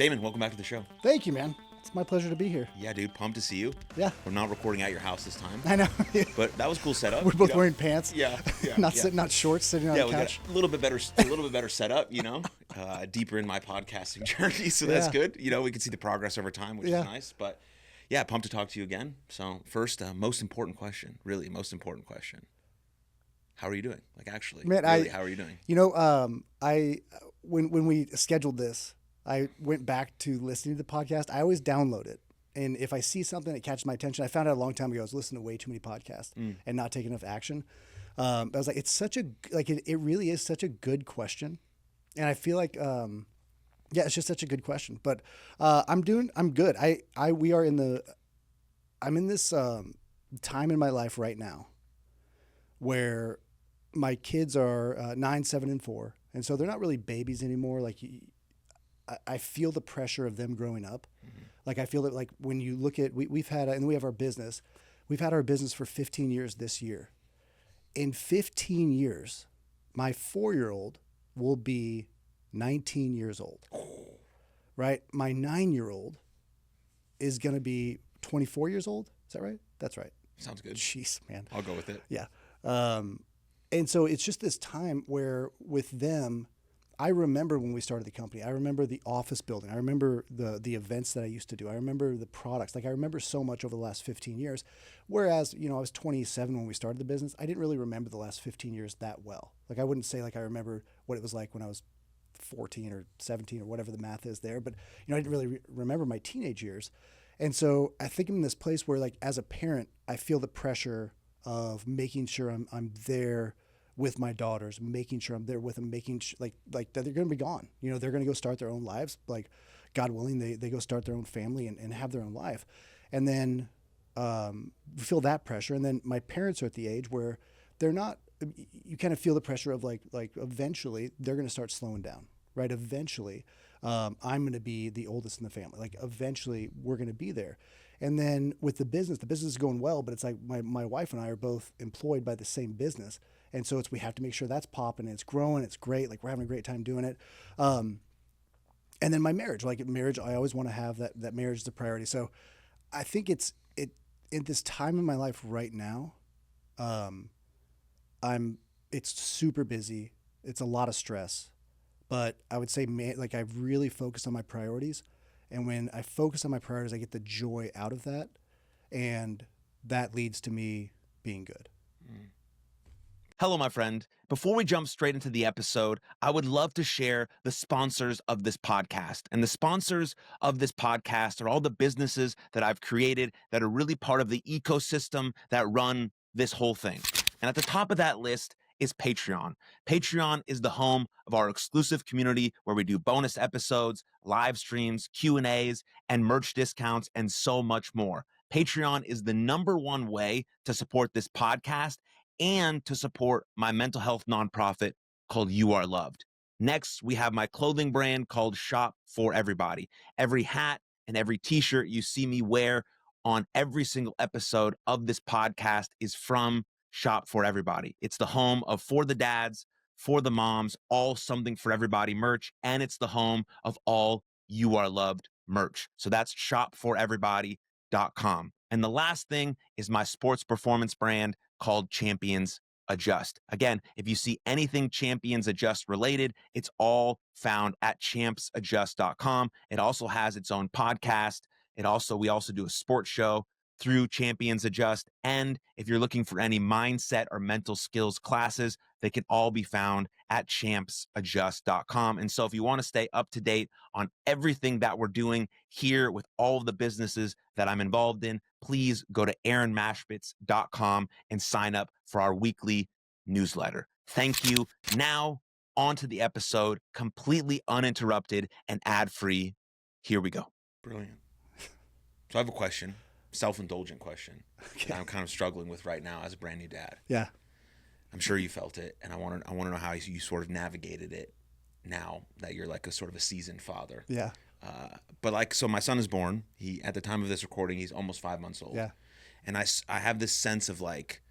Damon, welcome back to the show. Thank you, man. It's my pleasure to be here. Yeah, dude, pumped to see you. Yeah. We're not recording at your house this time. I know. But that was a cool setup. We're both wearing pants. Yeah. Not shorts, sitting on the we couch. got a little bit better setup, deeper in my podcasting journey. So that's good. We can see the progress over time, which is nice. But yeah, pumped to talk to you again. So first, most important question. How are you doing? Like, actually, man, really, how are you doing? When we scheduled this, I went back to listening to the podcast. I always download it. And if I see something that catches my attention, I found out a long time ago, I was listening to way too many podcasts and not taking enough action. I was like, it really is such a good question. And I feel like, it's just such a good question, but, I'm good. I'm in this, time in my life right now where my kids are 9, 7, and 4. And so they're not really babies anymore. Like, I feel the pressure of them growing up. Mm-hmm. Like, I feel that, like, when you look at, we have our business. We've had our business for 15 years this year. In 15 years, my 4-year-old will be 19 years old, right? My 9-year-old is going to be 24 years old. Is that right? That's right. Sounds good. Jeez, man. I'll go with it. Yeah. And so it's just this time where with them, I remember when we started the company. I remember the office building. I remember the events that I used to do. I remember the products. Like, I remember so much over the last 15 years. Whereas, I was 27 when we started the business. I didn't really remember the last 15 years that well. Like, I wouldn't say like I remember what it was like when I was 14 or 17 or whatever the math is there. But, I didn't really remember my teenage years. And so I think I'm in this place where, like, as a parent, I feel the pressure of making sure I'm there with my daughters, making sure I'm there with them, making like that they're going to be gone. They're going to go start their own lives. Like, God willing, they go start their own family and have their own life. And then feel that pressure. And then my parents are at the age where they're not, you kind of feel the pressure of like eventually they're going to start slowing down, right? Eventually I'm going to be the oldest in the family. Like, eventually we're going to be there. And then with the business is going well, but it's like my wife and I are both employed by the same business. And so we have to make sure that's popping, it's growing, it's great. Like, we're having a great time doing it. And then my marriage, I always want to have that marriage is a priority. So I think it's in this time in my life right now, it's super busy. It's a lot of stress, but I would say, I've really focused on my priorities. And when I focus on my priorities, I get the joy out of that. And that leads to me being good. Hello, my friend. Before we jump straight into the episode, I would love to share the sponsors of this podcast. And the sponsors of this podcast are all the businesses that I've created that are really part of the ecosystem that run this whole thing. And at the top of that list is Patreon. Patreon is the home of our exclusive community where we do bonus episodes, live streams, Q&As, and merch discounts, and so much more. Patreon is the #1 way to support this podcast and to support my mental health nonprofit called You Are Loved. Next, we have my clothing brand called Shop for Everybody. Every hat and every t-shirt you see me wear on every single episode of this podcast is from Shop for Everybody. It's the home of For the Dads, For the Moms, all Something for Everybody merch, and it's the home of all You Are Loved merch. So that's shopforeverybody.com. And the last thing is my sports performance brand called Champions Adjust. Again, if you see anything Champions Adjust related, it's all found at champsadjust.com. It also has its own podcast. We also do a sports show through Champions Adjust. And if you're looking for any mindset or mental skills classes, they can all be found at champsadjust.com. And so if you want to stay up to date on everything that we're doing here with all of the businesses that I'm involved in, please go to aaronmashbitz.com and sign up for our weekly newsletter. Thank you. Now, on to the episode, completely uninterrupted and ad-free. Here we go. Brilliant. So I have a question. Self-indulgent question that I'm kind of struggling with right now as a brand new dad. Yeah. I'm sure you felt it, and I want to know how you sort of navigated it now that you're like a sort of a seasoned father. Yeah. So my son is born. At the time of this recording, he's almost 5 months old. Yeah. And I have this sense of like,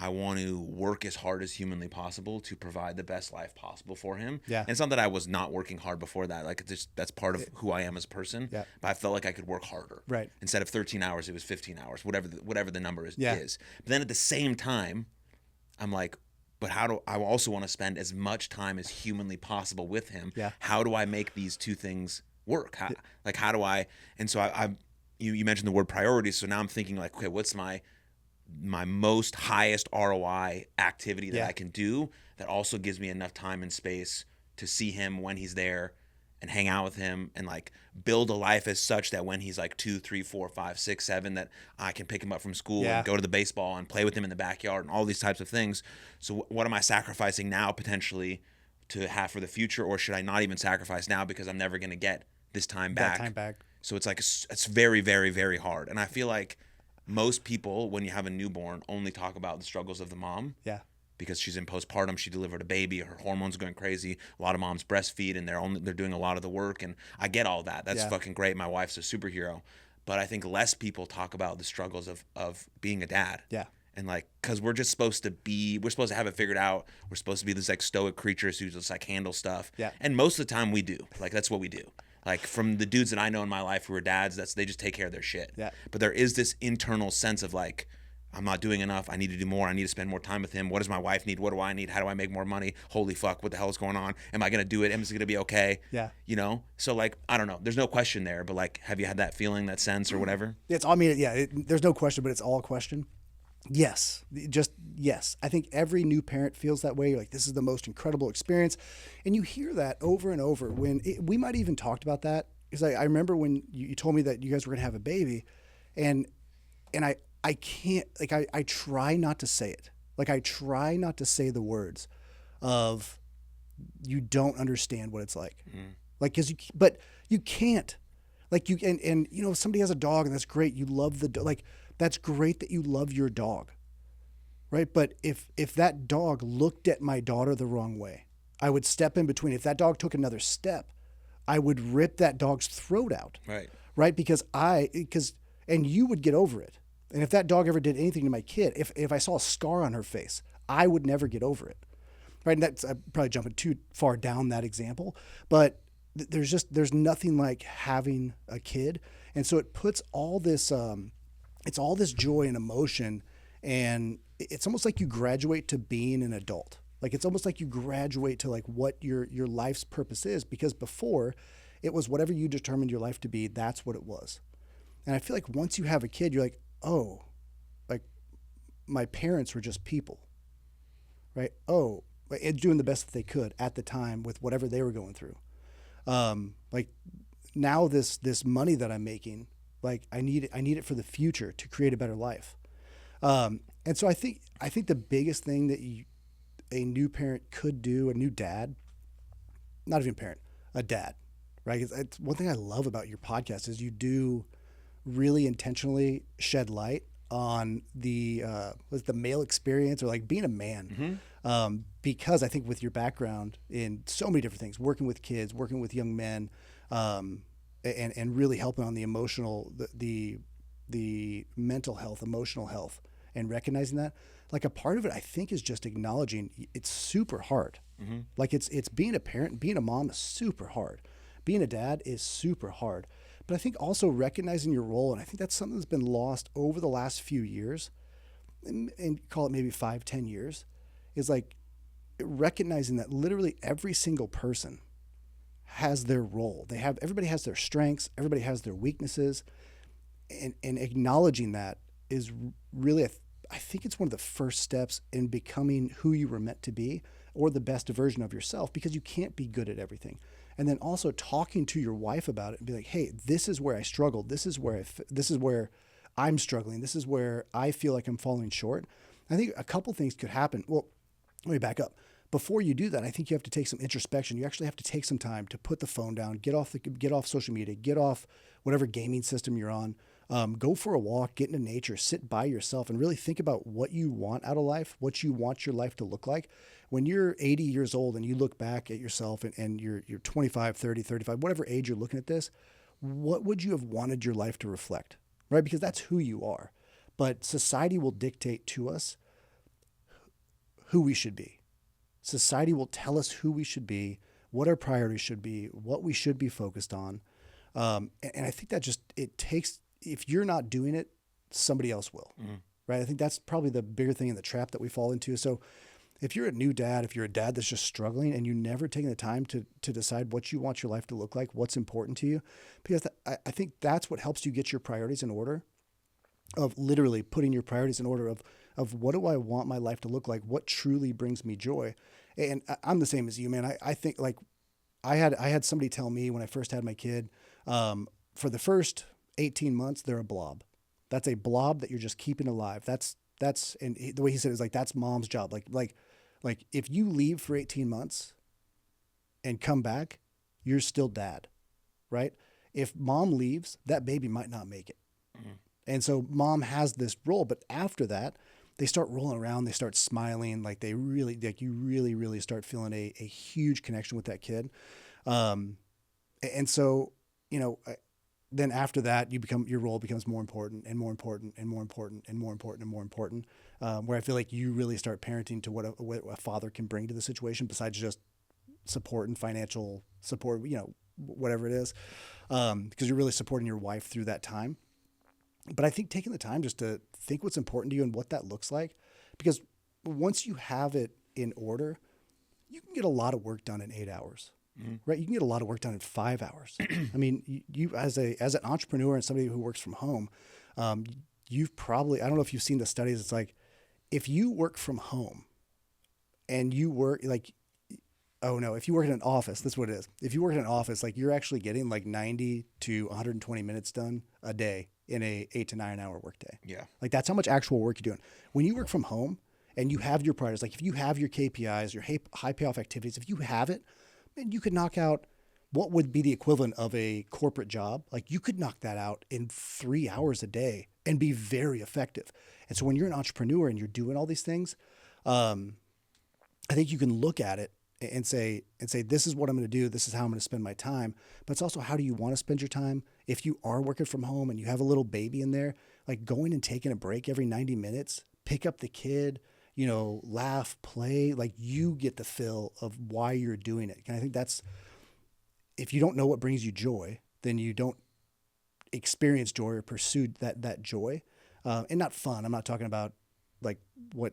I want to work as hard as humanly possible to provide the best life possible for him. Yeah. And it's not that I was not working hard before that. Like, it's just, that's part of who I am as a person. Yeah. But I felt like I could work harder. Right. Instead of 13 hours, it was 15 hours, whatever the number is. Yeah. But then at the same time, I'm like, but I also want to spend as much time as humanly possible with him. Yeah. How do I make these two things work? How do I? And so you mentioned the word priorities. So now I'm thinking like, okay, what's my most highest ROI activity that I can do that also gives me enough time and space to see him when he's there and hang out with him and like build a life as such that when he's like 2, 3, 4, 5, 6, 7, that I can pick him up from school and go to the baseball and play with him in the backyard and all these types of things. So what am I sacrificing now potentially to have for the future, or should I not even sacrifice now because I'm never going to get this time back? That time back. So it's like it's very, very, very hard. And I feel like most people, when you have a newborn, only talk about the struggles of the mom. Yeah. Because she's in postpartum, she delivered a baby, her hormones are going crazy. A lot of moms breastfeed, and they're doing a lot of the work. And I get all that. That's fucking great. My wife's a superhero. But I think less people talk about the struggles of being a dad. Yeah. And like, because we're supposed to have it figured out. We're supposed to be these like stoic creatures who just like handle stuff. Yeah. And most of the time we do. Like, that's what we do. Like, from the dudes that I know in my life who are dads, they just take care of their shit. Yeah. But there is this internal sense of like, I'm not doing enough. I need to do more. I need to spend more time with him. What does my wife need? What do I need? How do I make more money? Holy fuck, what the hell is going on? Am I going to do it? Am I going to be okay? Yeah. You know? So like, I don't know. There's no question there, but like, have you had that feeling, that sense or whatever? There's no question, but it's all a question. Yes. Just yes. I think every new parent feels that way. You're like, this is the most incredible experience. And you hear that over and over we might even talked about that. Because I remember when you told me that you guys were going to have a baby, and I can't, like, I try not to say it. Like, I try not to say the words of, you don't understand what it's like. Like, but you can't. Like, and you know, if somebody has a dog and that's great, you love the dog. Like, that's great that you love your dog, right? But if that dog looked at my daughter the wrong way, I would step in between. If that dog took another step, I would rip that dog's throat out. Right? Because and you would get over it. And if that dog ever did anything to my kid, if I saw a scar on her face, I would never get over it. Right? And I'm probably jumping too far down that example, but there's nothing like having a kid. And so it puts all this, it's all this joy and emotion, and it's almost like you graduate to being an adult. Like, it's almost like you graduate to like what your life's purpose is, because before it was whatever you determined your life to be, that's what it was. And I feel like once you have a kid, you're like, oh, like, my parents were just people, right? Oh, and doing the best that they could at the time with whatever they were going through. Like, now this money that I'm making, like, I need it for the future to create a better life. And so I think the biggest thing that a new parent could do, a new dad, not even parent, a dad, right? It's one thing I love about your podcast is you do really intentionally shed light on the male experience, or like being a man. Because I think with your background in so many different things, working with kids, working with young men, and really helping on the emotional, the mental health, emotional health, and recognizing that, like, a part of it, I think, is just acknowledging it's super hard. Like, it's being a parent, being a mom is super hard. Being a dad is super hard. But I think also recognizing your role, and I think that's something that's been lost over the last few years, and call it maybe 5-10 years, is like recognizing that literally every single person has their role. Everybody has their strengths, everybody has their weaknesses, and acknowledging that is really, I think it's one of the first steps in becoming who you were meant to be, or the best version of yourself, because you can't be good at everything. And then also talking to your wife about it and be like, hey, this is where I struggled. This is where I'm struggling. This is where I feel like I'm falling short. I think a couple things could happen. Well, let me back up. Before you do that, I think you have to take some introspection. You actually have to take some time to put the phone down, get off social media, get off whatever gaming system you're on. Go for a walk, get into nature, sit by yourself, and really think about what you want out of life, what you want your life to look like. When you're 80 years old and you look back at yourself and you're 25, 30, 35, whatever age you're looking at this, what would you have wanted your life to reflect, right? Because that's who you are. But society will dictate to us who we should be. Society will tell us who we should be, what our priorities should be, what we should be focused on. And I think that it takes, if you're not doing it, somebody else will, right? I think that's probably the bigger thing in the trap that we fall into. So if you're a new dad, if you're a dad that's just struggling and you never taking the time to decide what you want your life to look like, what's important to you, because I think that's what helps you get your priorities in order, of literally putting your priorities in order of what do I want my life to look like? What truly brings me joy? And I'm the same as you, man. I think like I had somebody tell me when I first had my kid, for the first 18 months, they're a blob. That's a blob that you're just keeping alive. And the way he said it is like, that's mom's job. Like if you leave for 18 months and come back, you're still dad, right? If mom leaves, that baby might not make it. And so mom has this role, but after that, they start rolling around, they start smiling, like you really, really start feeling a huge connection with that kid. And so, then after that, your role becomes more important and more important and more important and more important and more important, where I feel like you really start parenting to what a father can bring to the situation besides just support and financial support, whatever it is, because you're really supporting your wife through that time. But I think taking the time just to think what's important to you and what that looks like, because once you have it in order, you can get a lot of work done in 8 hours, right? You can get a lot of work done in 5 hours. I mean, you as an entrepreneur and somebody who works from home, you've probably, I don't know if you've seen the studies. It's like, if you work from home and you work if you work in an office, that's what it is. If you work in an office, like you're actually getting like 90 to 120 minutes done a day in a 8 to 9 hour workday. Yeah. Like that's how much actual work you're doing. When you work from home and you have your priorities, like if you have your KPIs, your high payoff activities, if you have it, man, you could knock out what would be the equivalent of a corporate job. Like you could knock that out in 3 hours a day and be very effective. And so when you're an entrepreneur and you're doing all these things, I think you can look at it and say, this is what I'm going to do. This is how I'm going to spend my time. But it's also, how do you want to spend your time? If you are working from home and you have a little baby in there, like going and taking a break every 90 minutes, pick up the kid, laugh, play, like you get the feel of why you're doing it. And I think that's, if you don't know what brings you joy, then you don't experience joy or pursue that joy. And not fun. I'm not talking about like what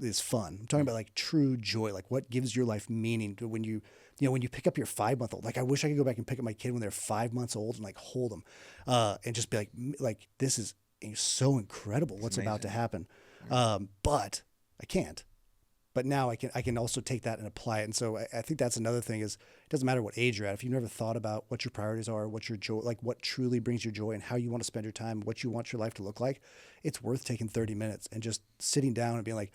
is fun. I'm talking about like true joy, like what gives your life meaning to when you pick up your 5-month-old. Like I wish I could go back and pick up my kid when they're 5 months old and like hold them, and just be like this is so incredible what's about to happen. But I can't. But now I can also take that and apply it. And so I think that's another thing is, it doesn't matter what age you're at. If you've never thought about what your priorities are, what your joy, like what truly brings you joy and how you want to spend your time, what you want your life to look like, it's worth taking 30 minutes and just sitting down and being like,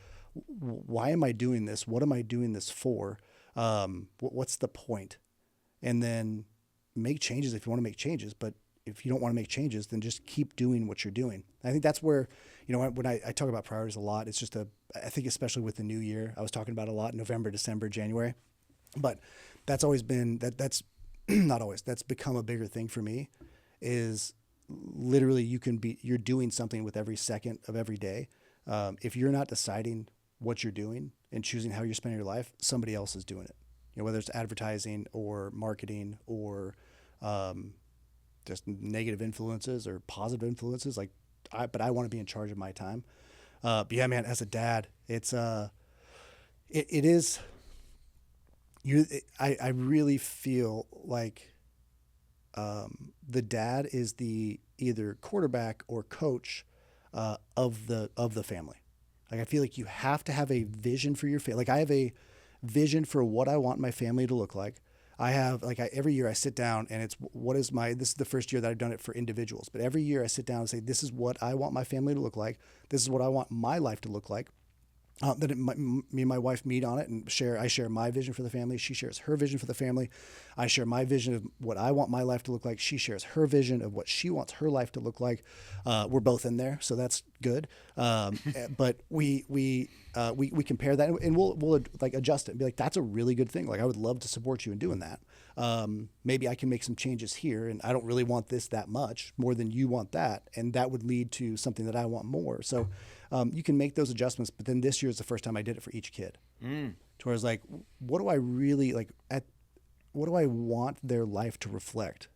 why am I doing this? What am I doing this for? What's the point? And then make changes if you want to make changes. But if you don't want to make changes, then just keep doing what you're doing. I think that's where, when I talk about priorities a lot, it's just I think especially with the new year, I was talking about a lot, November, December, January, but that's always been, that's not always, that's become a bigger thing for me, is literally you're doing something with every second of every day. If you're not deciding what you're doing and choosing how you're spending your life, somebody else is doing it. Whether it's advertising or marketing or just negative influences or positive influences. But I want to be in charge of my time. But yeah, man, as a dad, it's it is. I really feel like the dad is the either quarterback or coach of the family. Like I feel like you have to have a vision for your family. Like I have a vision for what I want my family to look like. I have every year I sit down and it's this is the first year that I've done it for individuals, but every year I sit down and say, this is what I want my family to look like. This is what I want my life to look like. Me and my wife meet on it and I share my vision for the family. She shares her vision for the family. I share my vision of what I want my life to look like. She shares her vision of what she wants her life to look like. We're both in there, so that's good. But we compare that and we'll like adjust it and be like, that's a really good thing. Like I would love to support you in doing that. Maybe I can make some changes here and I don't really want this that much more than you want that. And that would lead to something that I want more. So You can make those adjustments, but then this year is the first time I did it for each kid. To where I was like, what do I really like? What do I want their life to reflect?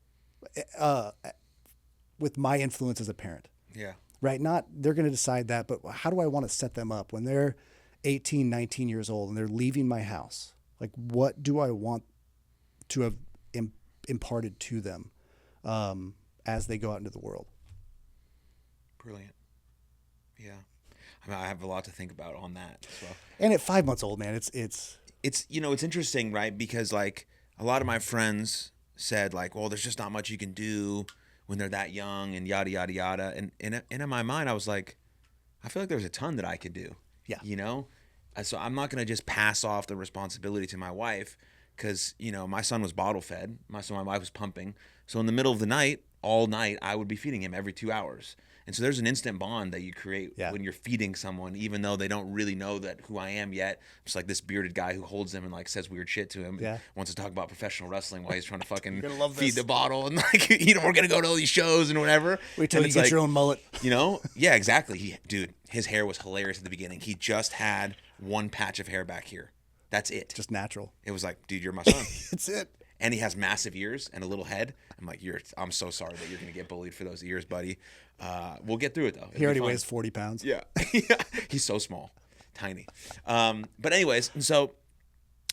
With my influence as a parent. Yeah. Right? Not they're going to decide that, but how do I want to set them up when they're 18, 19 years old and they're leaving my house? Like, what do I want to have imparted to them as they go out into the world? Brilliant. Yeah. I mean, I have a lot to think about on that as well. And at 5 months old, man, it's It's interesting, right? Because like a lot of my friends said like, well, there's just not much you can do when they're that young and yada, yada, yada. And in my mind, I was like, I feel like there's a ton that I could do. Yeah. So I'm not going to just pass off the responsibility to my wife because, my son was bottle fed. My wife was pumping. So in the middle of the night, all night, I would be feeding him every 2 hours. And so there's an instant bond that you create when you're feeding someone, even though they don't really know that who I am yet. Just like this bearded guy who holds him and like says weird shit to him. And wants to talk about professional wrestling while he's trying to fucking feed the bottle. And like, we're going to go to all these shows and whatever. Wait till you get your own mullet. Yeah, exactly. Dude, his hair was hilarious at the beginning. He just had one patch of hair back here. That's it. Just natural. It was like, dude, you're my son. That's it. And he has massive ears and a little head. I'm like, I'm so sorry that you're going to get bullied for those ears, buddy. We'll get through it, though. He already weighs 40 pounds. Yeah. He's so small. Tiny. But anyways, and so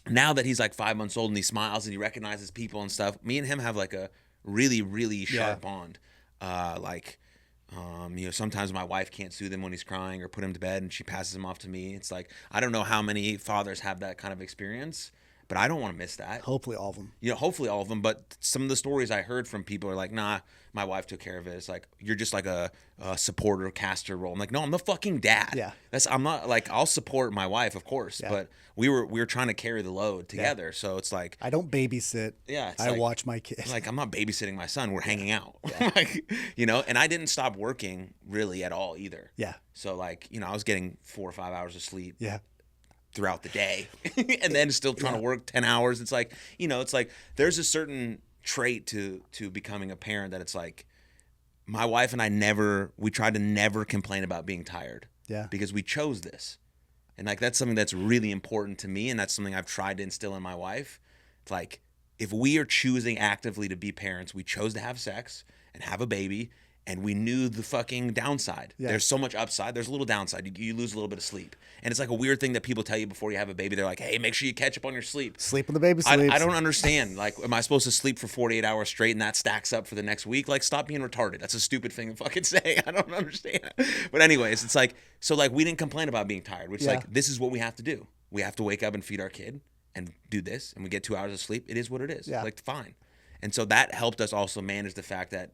now that he's like 5 months old and he smiles and he recognizes people and stuff, me and him have like a really, really sharp bond. Sometimes my wife can't soothe him when he's crying or put him to bed and she passes him off to me. It's like, I don't know how many fathers have that kind of experience. But I don't want to miss that. Hopefully all of them. Hopefully all of them. But some of the stories I heard from people are like, nah, my wife took care of it. It's like, you're just like a supporter, caster role. I'm like, no, I'm the fucking dad. Yeah. I'm not like, I'll support my wife, of course. Yeah. But we were trying to carry the load together. Yeah. So it's like. I don't babysit. Yeah. I watch my kids. Like, I'm not babysitting my son. We're hanging out. Yeah. And I didn't stop working really at all either. Yeah. So like, I was getting 4 or 5 hours of sleep. Yeah. Throughout the day and then still trying to work 10 hours. It's like, there's a certain trait to becoming a parent that it's like my wife and I we tried to never complain about being tired. Yeah. Because we chose this. And like, that's something that's really important to me. And that's something I've tried to instill in my wife. It's like, if we are choosing actively to be parents, we chose to have sex and have a baby. And we knew the fucking downside. Yeah. There's so much upside. There's a little downside. You lose a little bit of sleep. And it's like a weird thing that people tell you before you have a baby. They're like, hey, make sure you catch up on your sleep. Sleep when the baby sleeps. I don't understand. Like, am I supposed to sleep for 48 hours straight and that stacks up for the next week? Like, stop being retarded. That's a stupid thing to fucking say. I don't understand. But anyways, it's like, so like we didn't complain about being tired. Which like, this is what we have to do. We have to wake up and feed our kid and do this. And we get 2 hours of sleep. It is what it is. Yeah. Like, fine. And so that helped us also manage the fact that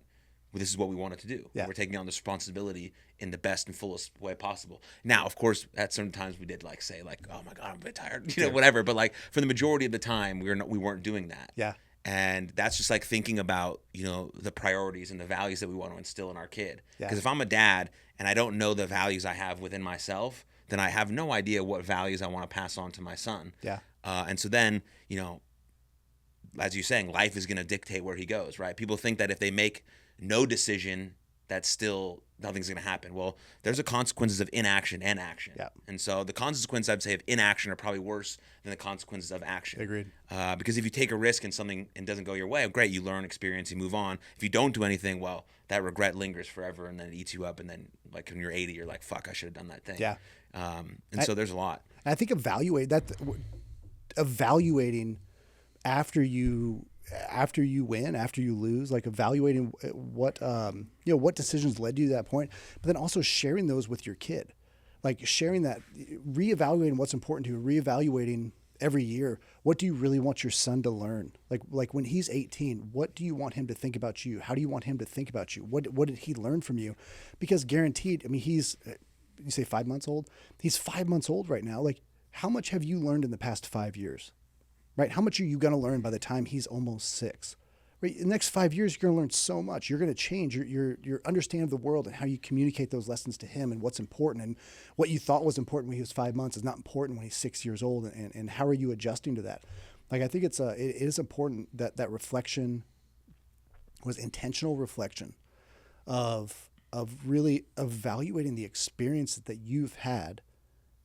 this is what we wanted to do. Yeah. We're taking on this responsibility in the best and fullest way possible. Now, of course, at certain times we did like say like, oh my God, I'm a bit tired, whatever. But like for the majority of the time, we weren't doing that. Yeah. And that's just like thinking about, the priorities and the values that we want to instill in our kid. Because if I'm a dad and I don't know the values I have within myself, then I have no idea what values I want to pass on to my son. Yeah. And so then, as you're saying, life is going to dictate where he goes, right? People think that if they make no decision, that's still nothing's going to happen. Well, there's the consequences of inaction and action. Yeah. And so the consequences, I'd say, of inaction are probably worse than the consequences of action. Agreed. Because if you take a risk and something and doesn't go your way, great, you learn, experience, you move on. If you don't do anything, well, that regret lingers forever and then it eats you up. And then like when you're 80, you're like, fuck, I should have done that thing. Yeah. So there's a lot. I think evaluating after you win, after you lose, like evaluating what decisions led you to that point, but then also sharing those with your kid, like sharing that, reevaluating what's important to you, reevaluating every year. What do you really want your son to learn? Like when he's 18, what do you want him to think about you? How do you want him to think about you? What did he learn from you? Because guaranteed, I mean, you say 5 months old, he's 5 months old right now. Like how much have you learned in the past 5 years? Right? How much are you going to learn by the time he's almost 6? Right? In the next 5 years, you're going to learn so much. You're going to change your understanding of the world and how you communicate those lessons to him and what's important. And what you thought was important when he was 5 months is not important when he's 6 years old. And how are you adjusting to that? Like, I think it is important that reflection was intentional reflection of really evaluating the experiences that you've had,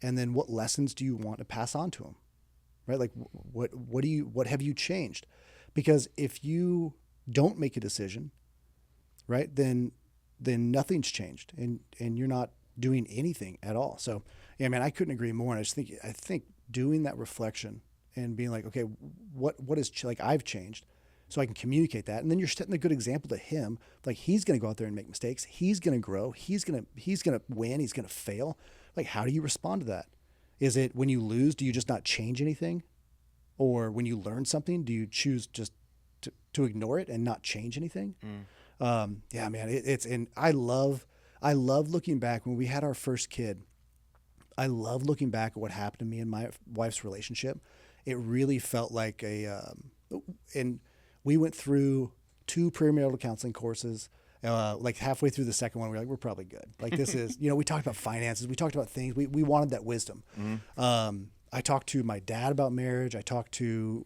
and then what lessons do you want to pass on to them, right? Like what have you changed? Because if you don't make a decision, right, then nothing's changed, and you're not doing anything at all. So yeah, man, I couldn't agree more. And I think doing that reflection and being like, okay, what is like I've changed, so I can communicate that, and then you're setting a good example to him. Like he's going to go out there and make mistakes. He's going to grow. He's going to win. He's going to fail. Like, how do you respond to that? Is it when you lose, do you just not change anything? Or when you learn something, do you choose just to ignore it and not change anything? Yeah, man, and I love looking back when we had our first kid. I love looking back at what happened to me and my wife's relationship. It really felt like and we went through 2 premarital counseling courses. Like halfway through the second one, we were like, we're probably good. Like this is, we talked about finances. We talked about things. We wanted that wisdom. I talked to my dad about marriage. I talked to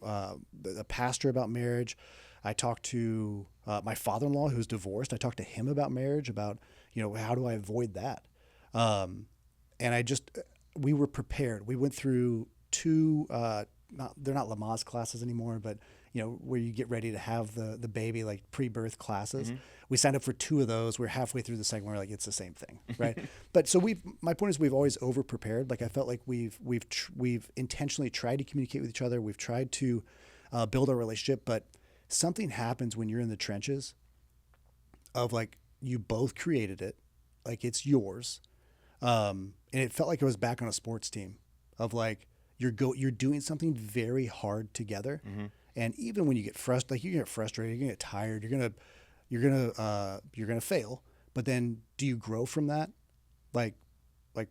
the pastor about marriage. I talked to my father-in-law who's divorced. I talked to him about marriage, about, how do I avoid that? And we were prepared. We went through 2, they're not Lamaze classes anymore, but where you get ready to have the baby, like pre-birth classes. We signed up for 2 of those. We're halfway through the second one. We're like, it's the same thing, right? But so my point is, we've always over prepared. Like I felt like we've intentionally tried to communicate with each other. We've tried to build our relationship, but something happens when you're in the trenches of like, you both created it, like it's yours. And it felt like I was back on a sports team of like, you're doing something very hard together. And even when you get frustrated, like you get frustrated, you're gonna get tired, you're gonna fail. But then do you grow from that? Like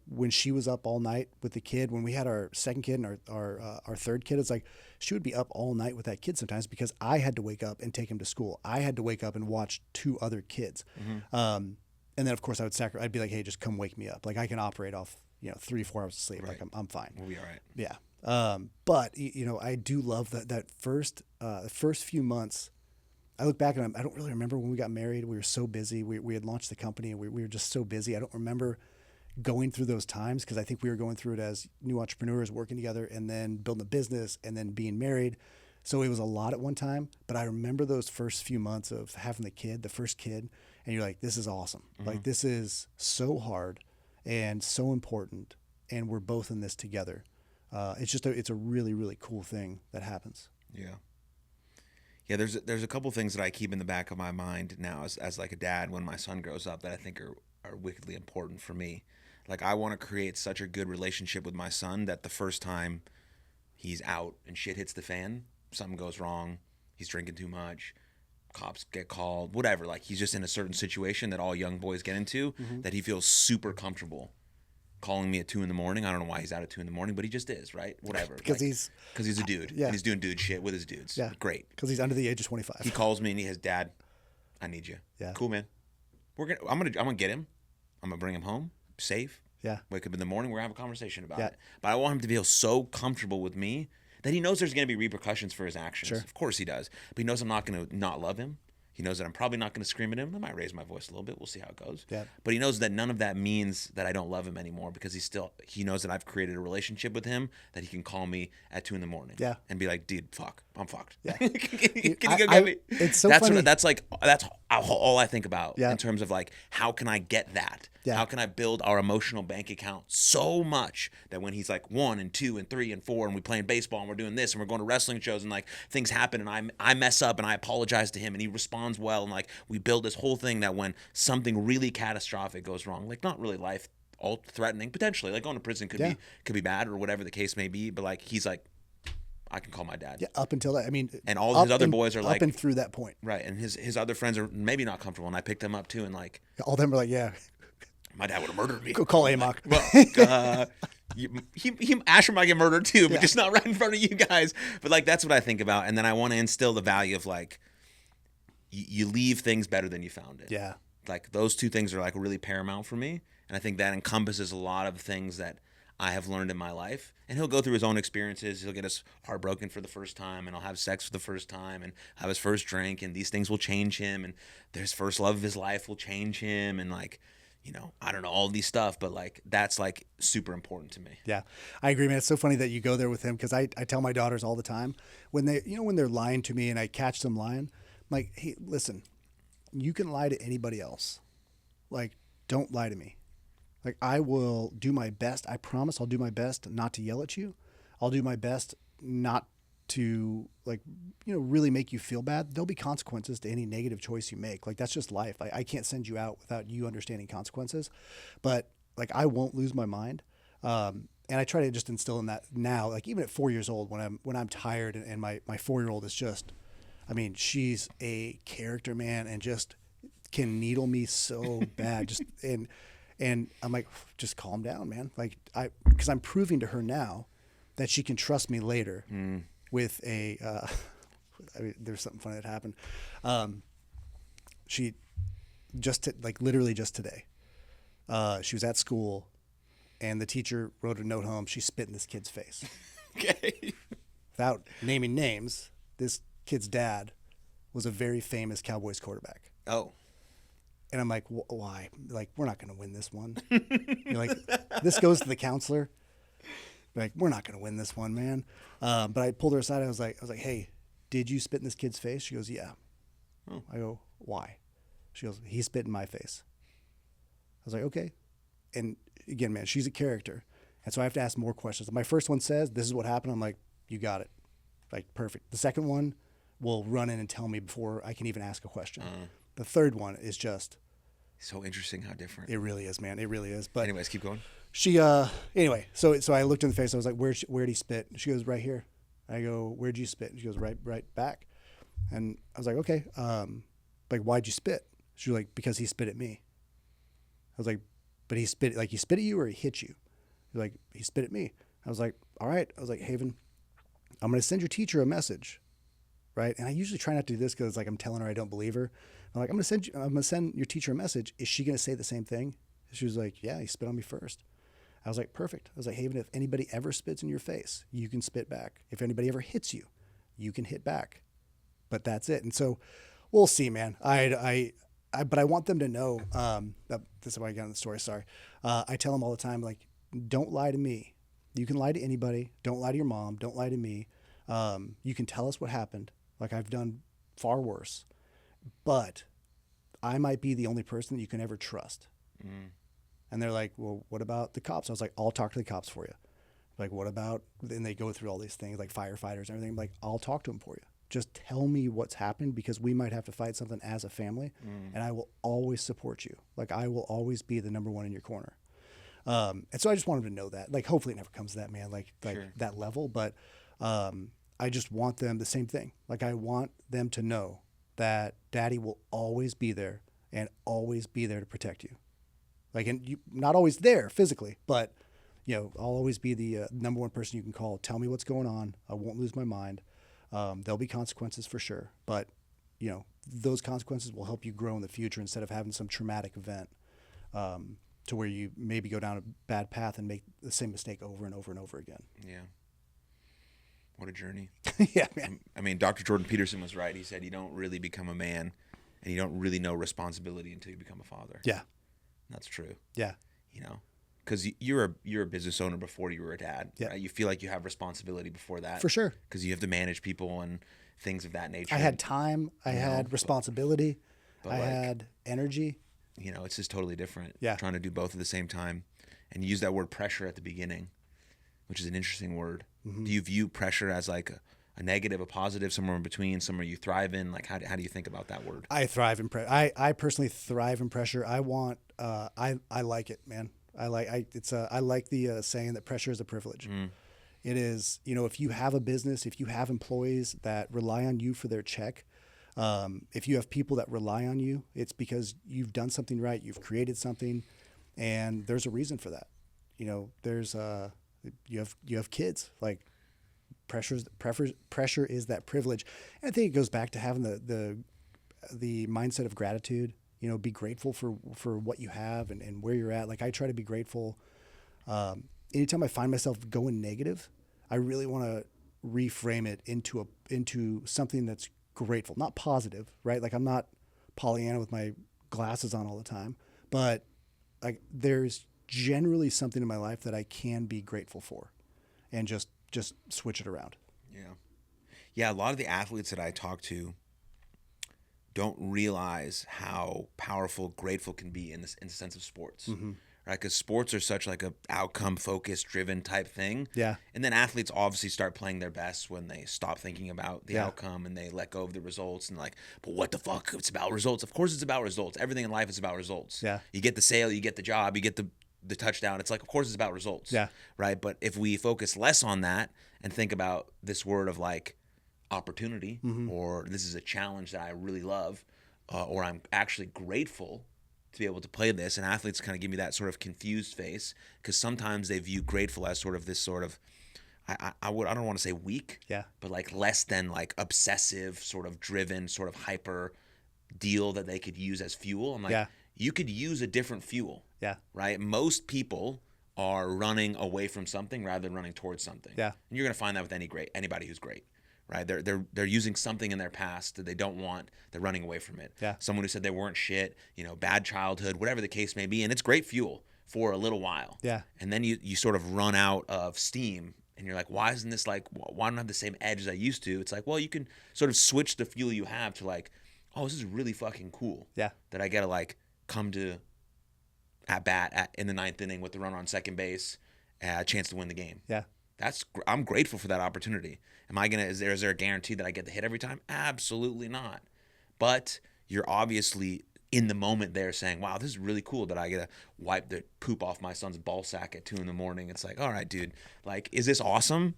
when she was up all night with the kid, when we had our second kid and our third kid, it's like she would be up all night with that kid sometimes because I had to wake up and take him to school. I had to wake up and watch 2 other kids. And then of course I'd be like, hey, just come wake me up. Like I can operate off 3-4 hours of sleep. Right. Like I'm fine. We'll be all right. Yeah. But I do love that first few months. I look back and I don't really remember when we got married. We were so busy. We had launched the company and we were just so busy. I don't remember going through those times because I think we were going through it as new entrepreneurs working together and then building a business and then being married. So it was a lot at one time, but I remember those first few months of having the first kid, and you're like, this is awesome. Like this is so hard and so important, and we're both in this together. It's a really, really cool thing that happens. Yeah. Yeah, there's a couple things that I keep in the back of my mind now as like a dad when my son grows up that I think are wickedly important for me. Like I want to create such a good relationship with my son that the first time he's out and shit hits the fan, something goes wrong, he's drinking too much, cops get called, whatever, like he's just in a certain situation that all young boys get into, that he feels super comfortable calling me at 2 a.m. I don't know why he's out at 2 a.m, but he just is, right? Whatever. Because he's a dude. Yeah. And he's doing dude shit with his dudes. Yeah. Great. Because he's under the age of 25. He calls me and he has, Dad, I need you. Yeah. Cool, man. I'm gonna get him. I'm gonna bring him home safe. Yeah. Wake up in the morning, we're gonna have a conversation about Yeah. it. But I want him to feel so comfortable with me that he knows there's gonna be repercussions for his actions. Sure. Of course he does. But he knows I'm not gonna not love him. He knows that I'm probably not going to scream at him. I might raise my voice a little bit. We'll see how it goes. Yeah. But he knows that none of that means that I don't love him anymore because he knows that I've created a relationship with him that he can call me at 2 a.m. Yeah. and be like, dude, fuck, I'm fucked. Yeah. Can you go get me? It's so funny. That's all I think about Yeah. in terms of like, how can I get that? Yeah. How can I build our emotional bank account so much that when he's like 1 and 2 and 3 and 4 and we playing baseball and we're doing this and we're going to wrestling shows and like things happen and I mess up and I apologize to him and he responds well and like we build this whole thing that when something really catastrophic goes wrong, like not really life all threatening, potentially like going to prison could be bad or whatever the case may be, but like he's like, I can call my dad. Yeah, up until that. I mean, and all his other boys are like up and through that point, right? And his other friends are maybe not comfortable, and I picked them up too, and like all them are like, yeah, my dad would have murdered me. go call Amok. Well, Asher might get murdered too, but just not right in front of you guys. But like that's what I think about, and then I want to instill the value of like you leave things better than you found it. Yeah, like those 2 things are like really paramount for me, and I think that encompasses a lot of things that I have learned in my life. And he'll go through his own experiences. He'll get us heartbroken for the first time, and he'll have sex for the first time, and have his first drink, and these things will change him, and his first love of his life will change him, and like, I don't know, all these stuff, but like that's like super important to me. Yeah, I agree, man. It's so funny that you go there with him, because I tell my daughters all the time when when they're lying to me and I catch them lying, I'm like, hey, listen, you can lie to anybody else. Like, don't lie to me. Like, I will do my best. I promise I'll do my best not to yell at you. I'll do my best not to really make you feel bad. There'll be consequences to any negative choice you make. Like, that's just life. I can't send you out without you understanding consequences, but like, I won't lose my mind. And I try to just instill in that now, like even at 4 years old, when I'm tired, and my 4-year-old is just, I mean, she's a character, man, and just can needle me so bad. And I'm like, just calm down, man. Like, because I'm proving to her now that she can trust me later. With there's something funny that happened. She literally just today, she was at school, and the teacher wrote a note home. She spit in this kid's face. Okay. Without naming names, this kid's dad was a very famous Cowboys quarterback. Oh. And I'm like, why? Like, we're not going to win this one. You're like, this goes to the counselor. Like, we're not going to win this one, man. But I pulled her aside. I was like, hey, did you spit in this kid's face? She goes, yeah. Oh. I go, why? She goes, he spit in my face. I was like, okay. And again, man, she's a character. And so I have to ask more questions. My first one says, this is what happened. I'm like, you got it. Like, perfect. The second one will run in and tell me before I can even ask a question. The third one is just... So interesting how different. It really is, man. It really is. But anyways, keep going. She, anyway, so I looked in the face. I was like, where'd he spit? She goes, right here. I go, where'd you spit? She goes, right back. And I was like, okay. Like, why'd you spit? She was like, because he spit at me. I was like, but he spit at you, or he hit you? She's like, he spit at me. I was like, all right. I was like, Haven, I'm going to send your teacher a message. Right. And I usually try not to do this because I'm telling her I don't believe her. I'm like, I'm going to send your teacher a message. Is she going to say the same thing? She was like, yeah, he spit on me first. I was like, perfect. I was like, Haven, if anybody ever spits in your face, you can spit back. If anybody ever hits you, you can hit back. But that's it. And so we'll see, man. But I want them to know, this is how I got in the story. Sorry. I tell them all the time, like, don't lie to me. You can lie to anybody. Don't lie to your mom. Don't lie to me. You can tell us what happened. Like, I've done far worse, but I might be the only person that you can ever trust. And they're like, well, what about the cops? I was like, I'll talk to the cops for you. Like, what about, and they go through all these things like firefighters and everything. I'm like, I'll talk to them for you. Just tell me what's happened, because we might have to fight something as a family, and I will always support you. Like, I will always be the number one in your corner. And so I just wanted to know that. Like, hopefully it never comes to that, man, like sure. That level. But I just want them the same thing. Like, I want them to know that Daddy will always be there, and always be there to protect you. Like, and you not always there physically, but I'll always be the number one person you can call. Tell me what's going on. I won't lose my mind. There'll be consequences for sure, but those consequences will help you grow in the future, instead of having some traumatic event to where you maybe go down a bad path and make the same mistake over and over and over again. Yeah. What a journey. Yeah, man. I mean, Dr. Jordan Peterson was right. He said you don't really become a man, and you don't really know responsibility until you become a father. Yeah. That's true. Yeah. Because you're a business owner before you were a dad. Yeah. Right? You feel like you have responsibility before that. For sure. Because you have to manage people and things of that nature. I had time. I had responsibility. I had energy. It's just totally different. Yeah. Trying to do both at the same time. And you use that word pressure at the beginning, which is an interesting word. Mm-hmm. Do you view pressure as like a negative, a positive, somewhere in between, somewhere you thrive in? Like, how do you think about that word? I thrive in pressure. I personally thrive in pressure. I want, I like it, man. I like the saying that pressure is a privilege. It is, if you have a business, if you have employees that rely on you for their check, if you have people that rely on you, it's because you've done something right. You've created something, and there's a reason for that. There's you have kids. Like, pressure is that privilege. And I think it goes back to having the mindset of gratitude. Be grateful for what you have and where you're at. Like, I try to be grateful anytime I find myself going negative, I really want to reframe it into something that's grateful, not positive, right? Like I'm not Pollyanna with my glasses on all the time, but like there's generally something in my life that I can be grateful for, and just switch it around. Yeah. Yeah, a lot of the athletes that I talk to don't realize how powerful grateful can be in the sense of sports. Mm-hmm. Right? Because sports are such like a outcome focused driven type thing. Yeah. And then athletes obviously start playing their best when they stop thinking about the outcome and they let go of the results and like, but what the fuck? It's about results. Of course it's about results. Everything in life is about results. Yeah. You get the sale, you get the job, you get the touchdown. It's like, of course it's about results. Yeah. Right. But if we focus less on that and think about this word of like opportunity, or this is a challenge that I really love, or I'm actually grateful to be able to play this. And athletes kind of give me that sort of confused face because sometimes they view grateful as sort of this sort of, I don't want to say weak, but like less than like obsessive, sort of driven, sort of hyper deal that they could use as fuel. I'm like, you could use a different fuel. Yeah. Right. Most people are running away from something rather than running towards something. Yeah. And you're going to find that with anybody who's great. Right, they're using something in their past that they don't want. They're running away from it. Yeah. Someone who said they weren't shit, bad childhood, whatever the case may be, and it's great fuel for a little while. Yeah. And then you sort of run out of steam, and you're like, why isn't this like? Why don't I have the same edge as I used to? It's like, well, you can sort of switch the fuel you have to like, oh, this is really fucking cool. Yeah. That I get to like come to at bat in the ninth inning with the runner on second base, a chance to win the game. Yeah. I'm grateful for that opportunity. Is there a guarantee that I get the hit every time? Absolutely not. But you're obviously in the moment there saying, wow, this is really cool that I get to wipe the poop off my son's ball sack at 2 a.m. It's like, all right, dude, like, is this awesome?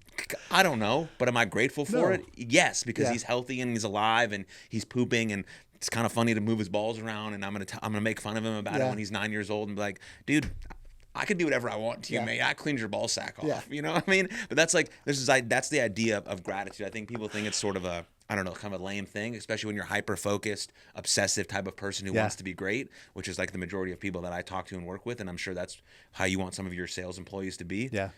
I don't know. But am I grateful for it? Yes, because he's healthy and he's alive and he's pooping and it's kind of funny to move his balls around and I'm gonna make fun of him about it when he's 9 years old and be like, dude, I can do whatever I want to you, mate. I cleaned your ball sack off. Yeah. You know what I mean? But that's like, that's the idea of gratitude. I think people think it's sort of a, I don't know, kind of a lame thing, especially when you're hyper-focused, obsessive type of person who wants to be great, which is like the majority of people that I talk to and work with. And I'm sure that's how you want some of your sales employees to be. Yeah.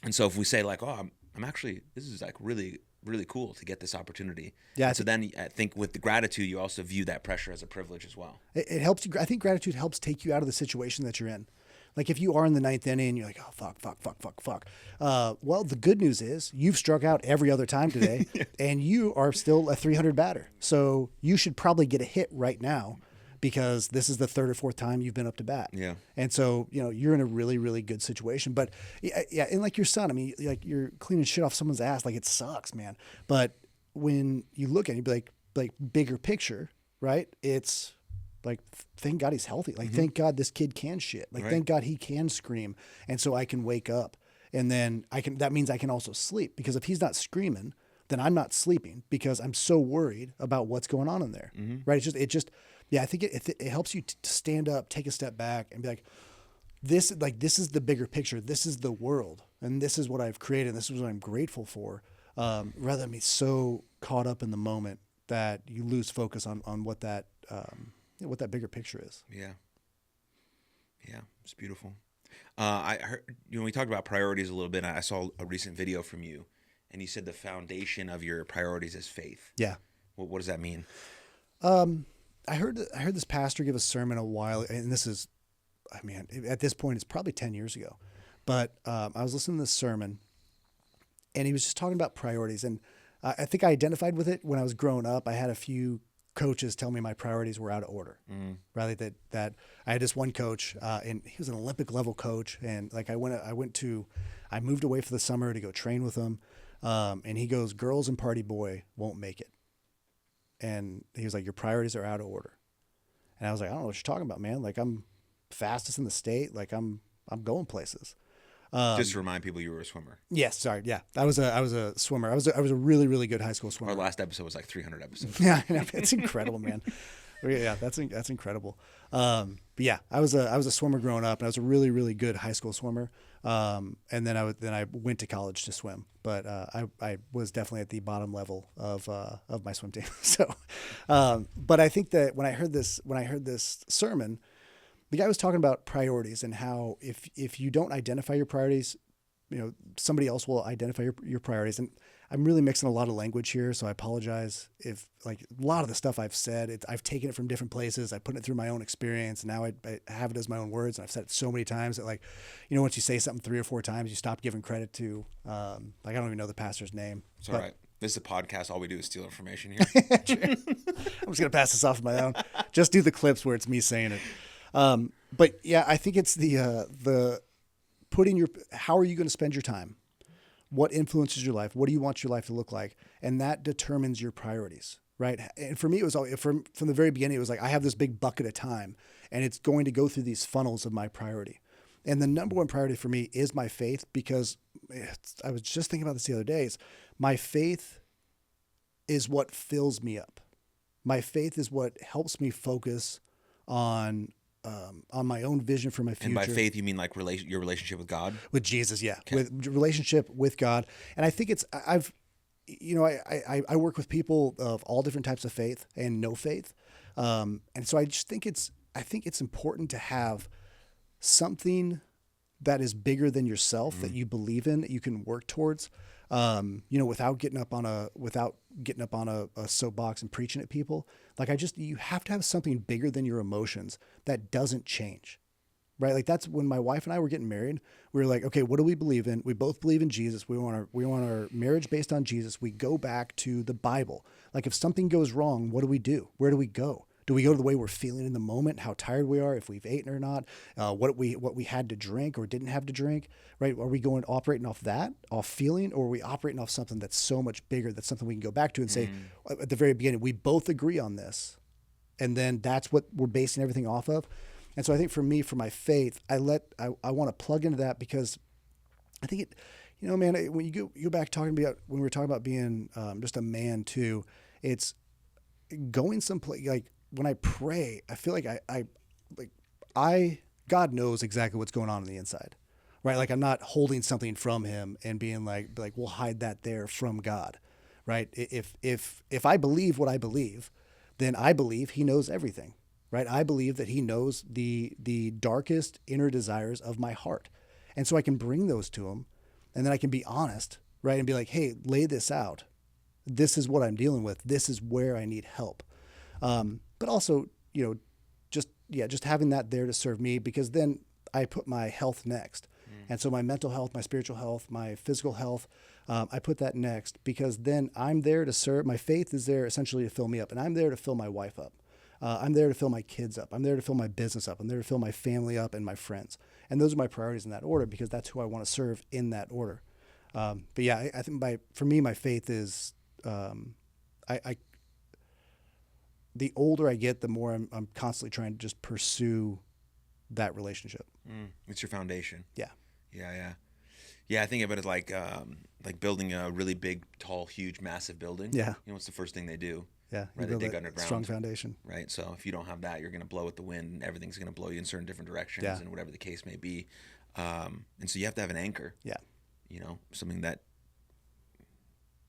And so if we say like, oh, I'm actually, this is like really, really cool to get this opportunity. Yeah. So then I think with the gratitude, you also view that pressure as a privilege as well. It helps you. I think gratitude helps take you out of the situation that you're in. Like if you are in the ninth inning and you're like, oh, fuck. Well, the good news is you've struck out every other time today and you are still a 300 batter. So you should probably get a hit right now because this is the third or fourth time you've been up to bat. Yeah. And so, you're in a really, really good situation. But yeah, and like your son, I mean, like you're cleaning shit off someone's ass. Like it sucks, man. But when you look at it, you'd be like bigger picture, right? It's like, thank God he's healthy. Like, thank God this kid can shit. Like, thank God he can scream. And so I can wake up and then that means I can also sleep because if he's not screaming, then I'm not sleeping because I'm so worried about what's going on in there. Right. I think it helps you to stand up, take a step back and be like, this is the bigger picture. This is the world. And this is what I've created. This is what I'm grateful for. Rather than be so caught up in the moment that you lose focus on what that bigger picture is. Yeah. Yeah. It's beautiful. I heard, we talked about priorities a little bit. I saw a recent video from you and you said the foundation of your priorities is faith. Yeah. What does that mean? I heard this pastor give a sermon a while, and this is, at this point, it's probably 10 years ago, but I was listening to this sermon and he was just talking about priorities. And I think I identified with it when I was growing up. I had a few coaches tell me my priorities were out of order. Rather that I had this one coach, and he was an Olympic level coach. And like I moved away for the summer to go train with him. And he goes, girls and party boy won't make it. And he was like, your priorities are out of order. And I was like, I don't know what you're talking about, man. Like I'm fastest in the state. Like I'm going places. Just to remind people you were a swimmer. Yes. Sorry. Yeah. I was a swimmer. I was a really, really good high school swimmer. Our last episode was like 300 episodes. Yeah. It's incredible, man. Yeah. That's incredible. But yeah, I was a swimmer growing up and I was a really, really good high school swimmer. And then I went to college to swim, but I was definitely at the bottom level of my swim team. So, but I think that when I heard this sermon, the guy was talking about priorities and how if you don't identify your priorities, somebody else will identify your priorities. And I'm really mixing a lot of language here, so I apologize if like a lot of the stuff I've said, I've taken it from different places. I put it through my own experience. And now I have it as my own words. And I've said it so many times that like, once you say something 3 or 4 times, you stop giving credit to, I don't even know the pastor's name. It's all right. This is a podcast. All we do is steal information here. I'm just going to pass this off of my own. Just do the clips where it's me saying it. But yeah, I think it's the putting how are you going to spend your time? What influences your life? What do you want your life to look like? And that determines your priorities, right? And for me, it was from the very beginning, it was like, I have this big bucket of time and it's going to go through these funnels of my priority. And the number one priority for me is my faith, because I was just thinking about this the other day. My faith is what fills me up. My faith is what helps me focus on my own vision for my future. And by faith, you mean like your relationship with God? With Jesus, yeah. Okay. With relationship with God. And I think I work with people of all different types of faith and no faith. And so I just think it's important to have something that is bigger than yourself, that you believe in, that you can work towards, without getting up on a soapbox and preaching at people. Like you have to have something bigger than your emotions that doesn't change, right? Like that's when my wife and I were getting married. We were like, okay, what do we believe in? We both believe in Jesus. We want our marriage based on Jesus. We go back to the Bible. Like if something goes wrong, what do we do? Where do we go? Do we go to the way we're feeling in the moment, how tired we are, if we've eaten or not, what we had to drink or didn't have to drink, right? Are we operating off feeling, or are we operating off something that's so much bigger, that's something we can go back to and say at the very beginning, we both agree on this. And then that's what we're basing everything off of. And so I think for me, for my faith, I want to plug into that, because I think man, when you go back when we were talking about being just a man too, it's going someplace like, when I pray, I feel like God knows exactly what's going on the inside, right? Like I'm not holding something from him and being like, we'll hide that there from God, right? If I believe what I believe, then I believe he knows everything, right? I believe that he knows the darkest inner desires of my heart. And so I can bring those to him, and then I can be honest, right? And be like, hey, lay this out. This is what I'm dealing with. This is where I need help. But also, just having that there to serve me, because then I put my health next. And so my mental health, my spiritual health, my physical health, I put that next, because then I'm there to serve. My faith is there essentially to fill me up, and I'm there to fill my wife up. I'm there to fill my kids up. I'm there to fill my business up. I'm there to fill my family up and my friends. And those are my priorities in that order, because that's who I want to serve in that order. But yeah, I think for me, my faith is, the older I get, the more I'm constantly trying to just pursue that relationship. It's your foundation. Yeah. Yeah. I think of it as like building a really big, tall, huge, massive building. Yeah. What's the first thing they do? Yeah. Right. They dig underground. Strong foundation. Right. So if you don't have that, you're going to blow with the wind, and everything's going to blow you in certain different directions, and whatever the case may be. And so you have to have an anchor. Yeah. Something that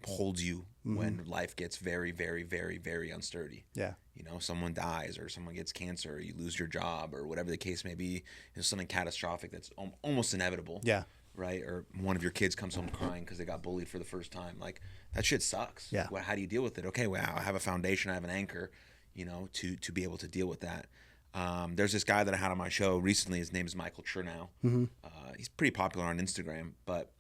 holds you when life gets very, very, very, very unsturdy. Yeah. Someone dies, or someone gets cancer, or you lose your job, or whatever the case may be. Something catastrophic that's almost inevitable. Yeah. Right. Or one of your kids comes home crying because they got bullied for the first time. Like, that shit sucks. Yeah. How do you deal with it? Okay, wow, I have a foundation, I have an anchor, to be able to deal with that. There's this guy that I had on my show recently. His name is Michael Chernow. He's pretty popular on Instagram, but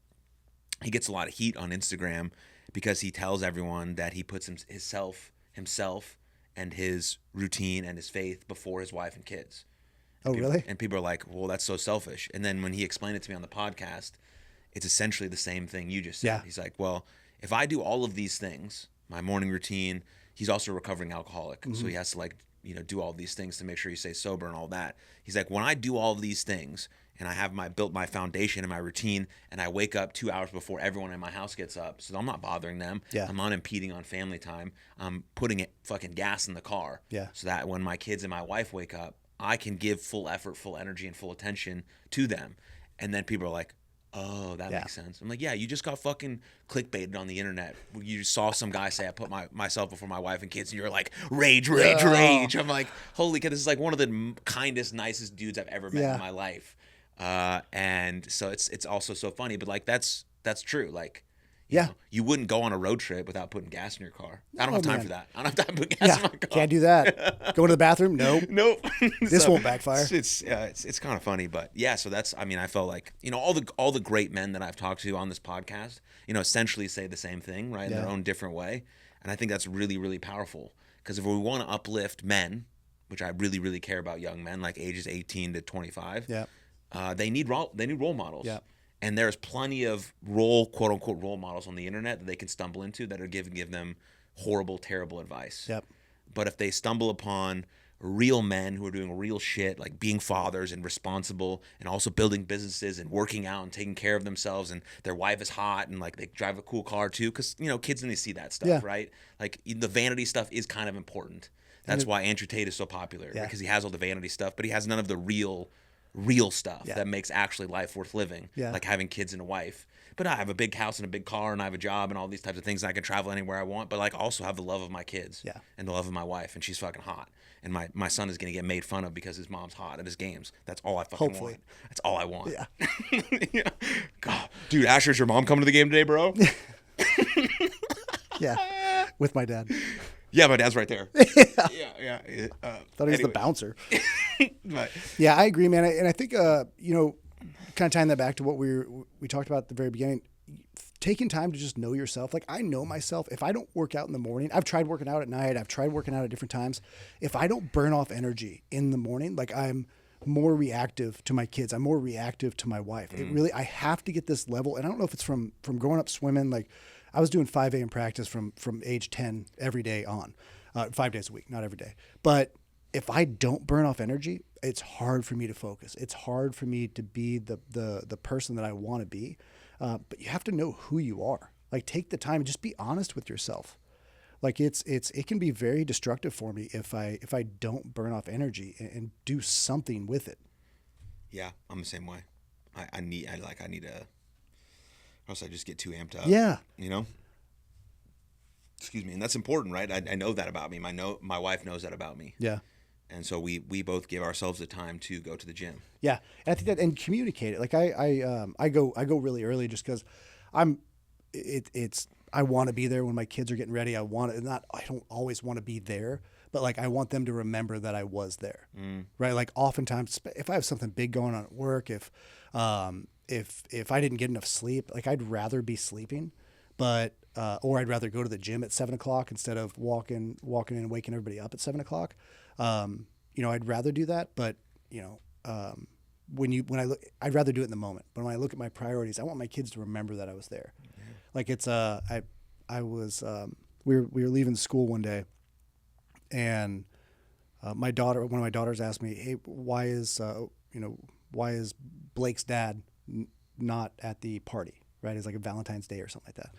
he gets a lot of heat on Instagram because he tells everyone that he puts himself and his routine and his faith before his wife and kids. Oh, really? And people are like, well, that's so selfish. And then when he explained it to me on the podcast, it's essentially the same thing you just said. Yeah. He's like, well, if I do all of these things, my morning routine, he's also a recovering alcoholic. So he has to do all these things to make sure he stays sober and all that. He's like, when I do all of these things and I have built my foundation and my routine, and I wake up 2 hours before everyone in my house gets up, so I'm not bothering them. Yeah. I'm not impeding on family time. I'm putting fucking gas in the car. Yeah. So that when my kids and my wife wake up, I can give full effort, full energy, and full attention to them. And then people are like, Oh, that makes sense. I'm like, yeah, you just got fucking clickbaited on the internet. You saw some guy say, I put myself before my wife and kids, and you're like, rage, rage, rage. I'm like, holy cow, this is like one of the kindest, nicest dudes I've ever met in my life. And so it's also so funny, but like that's true. Like, you know, you wouldn't go on a road trip without putting gas in your car. I don't have time for that. I don't have time to put gas in my car. Can't do that. Go to the bathroom? Nope. Nope. This won't backfire. It's kind of funny, but yeah. So that's, I mean, I felt like, you know, all the great men that I've talked to on this podcast, you know, essentially say the same thing, right, in their own different way, and I think that's really, really powerful, because if we want to uplift men, which I really, really care about young men, like ages 18 to 25, they need role models. Yeah. And there's plenty of quote unquote role models on the internet that they can stumble into that are give them horrible, terrible advice. Yep. But if they stumble upon real men who are doing real shit, like being fathers and responsible, and also building businesses and working out and taking care of themselves, and their wife is hot and like they drive a cool car too, because, you know, kids need to see that stuff, right? Like the vanity stuff is kind of important. That's why Andrew Tate is so popular, because he has all the vanity stuff, but he has none of the real stuff that makes actually life worth living, like having kids and a wife. But I have a big house and a big car, and I have a job and all these types of things, and I can travel anywhere I want, but like also have the love of my kids and the love of my wife, and she's fucking hot, and my son is going to get made fun of because his mom's hot at his games. That's all I fucking want. That's all I want. Yeah. God, dude, Asher, is your mom coming to the game today, bro? With my dad. Yeah, my dad's right there. Yeah. Thought he was the bouncer. But. Yeah, I agree, man. And I think, you know, kind of tying that back to what we talked about at the very beginning, taking time to just know yourself. Like, I know myself. If I don't work out in the morning, I've tried working out at night. I've tried working out at different times. If I don't burn off energy in the morning, like, I'm more reactive to my kids. I'm more reactive to my wife. It really, I have to get this level. And I don't know if it's from growing up swimming. Like, I was doing 5 a.m. practice from age 10 every day on, 5 days a week, not every day. But if I don't burn off energy, it's hard for me to focus. It's hard for me to be the person that I want to be. But you have to know who you are. Like, take the time and just be honest with yourself. Like, it can be very destructive for me if I don't burn off energy and do something with it. Yeah, I'm the same way. I need to, or else I just get too amped up. Yeah. You know? Excuse me. And that's important, right? I know that about me. My wife knows that about me. Yeah. And so we both give ourselves the time to go to the gym. Yeah. And I think that, and communicate it. Like, I go really early just because I want to be there when my kids are getting ready. I don't always want to be there, but like, I want them to remember that I was there. Right? Like, oftentimes if I have something big going on at work, if I didn't get enough sleep, like, I'd rather be sleeping, but or I'd rather go to the gym at 7:00 instead of walking in and waking everybody up at 7:00. You know, I'd rather do that, but you know, I'd rather do it in the moment. But when I look at my priorities, I want my kids to remember that I was there. Yeah. Like, it's we were leaving school one day, and one of my daughters asked me, "Hey, why is Blake's dad not at the party?" Right? It's like a Valentine's Day or something like that.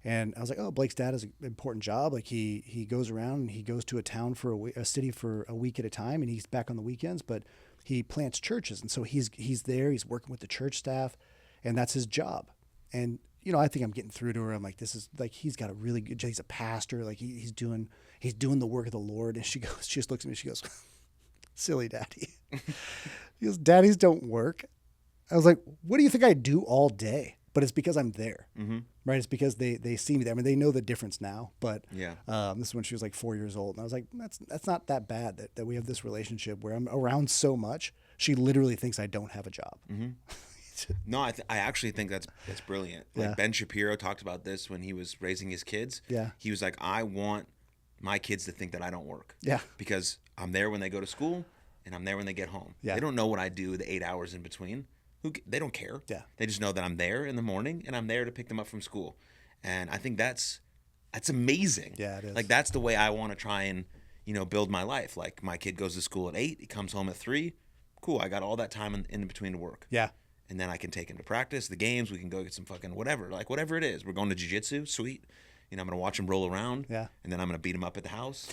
And I was like, "Oh, Blake's dad has an important job. Like, he goes around and he goes to a city for a week at a time, and he's back on the weekends, but he plants churches. And so he's there, he's working with the church staff, and that's his job." And, you know, I think I'm getting through to her. I'm like, this is like, he's got a really good job. He's a pastor. Like, he's doing the work of the Lord. And she just looks at me, she goes, "Silly daddy." She goes, "Daddies don't work." I was like, "What do you think I do all day?" But it's because I'm there, right? It's because they see me there. I mean, they know the difference now. But this is when she was like 4 years old, and I was like, that's not that bad that we have this relationship where I'm around so much. She literally thinks I don't have a job. No, I actually think that's brilliant. Like, Ben Shapiro talked about this when he was raising his kids. Yeah, he was like, I want my kids to think that I don't work. Yeah, because I'm there when they go to school, and I'm there when they get home. Yeah, they don't know what I do the 8 hours in between. They don't care. Yeah. They just know that I'm there in the morning, and I'm there to pick them up from school. And I think that's amazing. Yeah, it is. Like, that's the way I want to try and, you know, build my life. Like, my kid goes to school at 8, he comes home at 3. Cool, I got all that time in between to work. Yeah. And then I can take him to practice, the games, we can go get some fucking whatever. Like, whatever it is. We're going to jiu-jitsu, sweet. You know, I'm going to watch him roll around. Yeah. And then I'm going to beat him up at the house.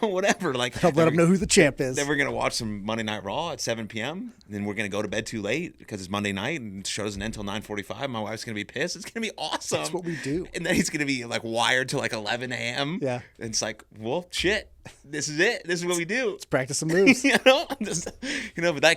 whatever. Like, Help let them know who the champ is. Then we're going to watch some Monday Night Raw at 7 p.m. Then we're going to go to bed too late because it's Monday night and the show doesn't end until 9:45. My wife's going to be pissed. It's going to be awesome. That's what we do. And then he's going to be like wired to like 11 a.m. Yeah. And it's like, well, shit, this is it. This is what we do. Let's practice some moves. But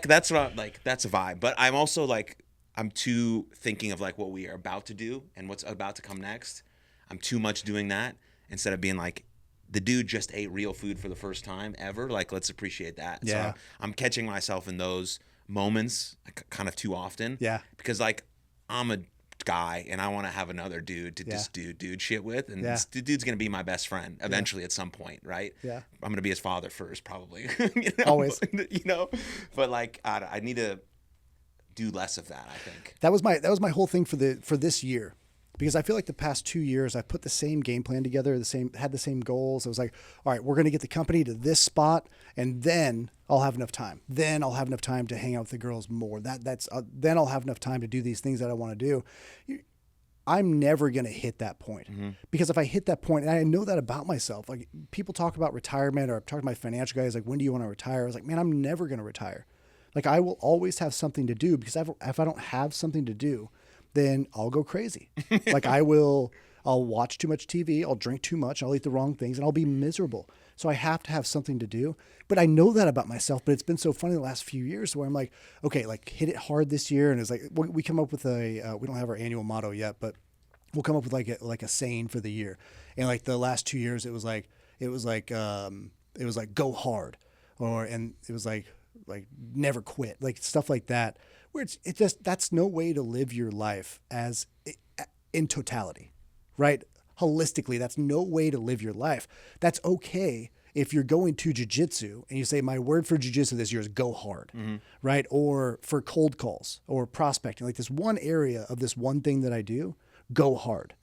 that's what that's a vibe. But I'm also like, I'm too thinking of like what we are about to do and what's about to come next. I'm too much doing that instead of being like, the dude just ate real food for the first time ever. Like, let's appreciate that. Yeah. So I'm catching myself in those moments kind of too often. Yeah. Because like, I'm a guy and I want to have another dude to just do dude shit with. And this dude's going to be my best friend eventually at some point, right? Yeah. I'm going to be his father first, probably. Always. But like, I need to do less of that, I think. That was my whole thing for this year. Because I feel like the past 2 years, I put the same game plan together, had the same goals. I was like, all right, we're going to get the company to this spot, and then I'll have enough time. Then I'll have enough time to hang out with the girls more. Then I'll have enough time to do these things that I want to do. I'm never going to hit that point. Mm-hmm. Because if I hit that point, and I know that about myself, like people talk about retirement, or I've talked to my financial guys, like, when do you want to retire? I was like, man, I'm never going to retire. Like, I will always have something to do, because if I don't have something to do, then I'll go crazy. Like I'll watch too much TV, I'll drink too much, I'll eat the wrong things, and I'll be miserable. So I have to have something to do. But I know that about myself, but it's been so funny the last few years where I'm like, okay, like hit it hard this year. And it's like, we come up with we don't have our annual motto yet, but we'll come up with like a saying for the year. And like the last 2 years, it was like go hard, and it was like never quit, like stuff like that. Where it's just, that's no way to live your life in totality, right? Holistically, that's no way to live your life. That's okay if you're going to jiu-jitsu and you say, my word for jiu-jitsu this year is go hard, right? Or for cold calls or prospecting, like this one area of this one thing that I do, go hard.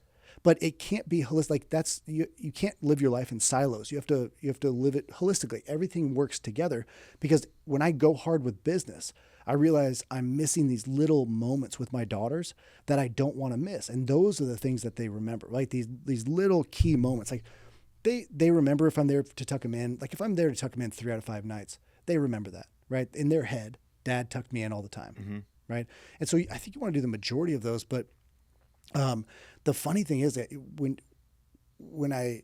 But it can't be holistic. Like that's, you can't live your life in silos. You have to live it holistically. Everything works together, because when I go hard with business, I realize I'm missing these little moments with my daughters that I don't want to miss. And those are the things that they remember, like these little key moments. Like they remember if I'm there to tuck them in. Like if I'm there to tuck them in 3 out of 5 nights, they remember that, right? In their head, Dad tucked me in all the time, right? And so I think you want to do the majority of those. But the funny thing is that when I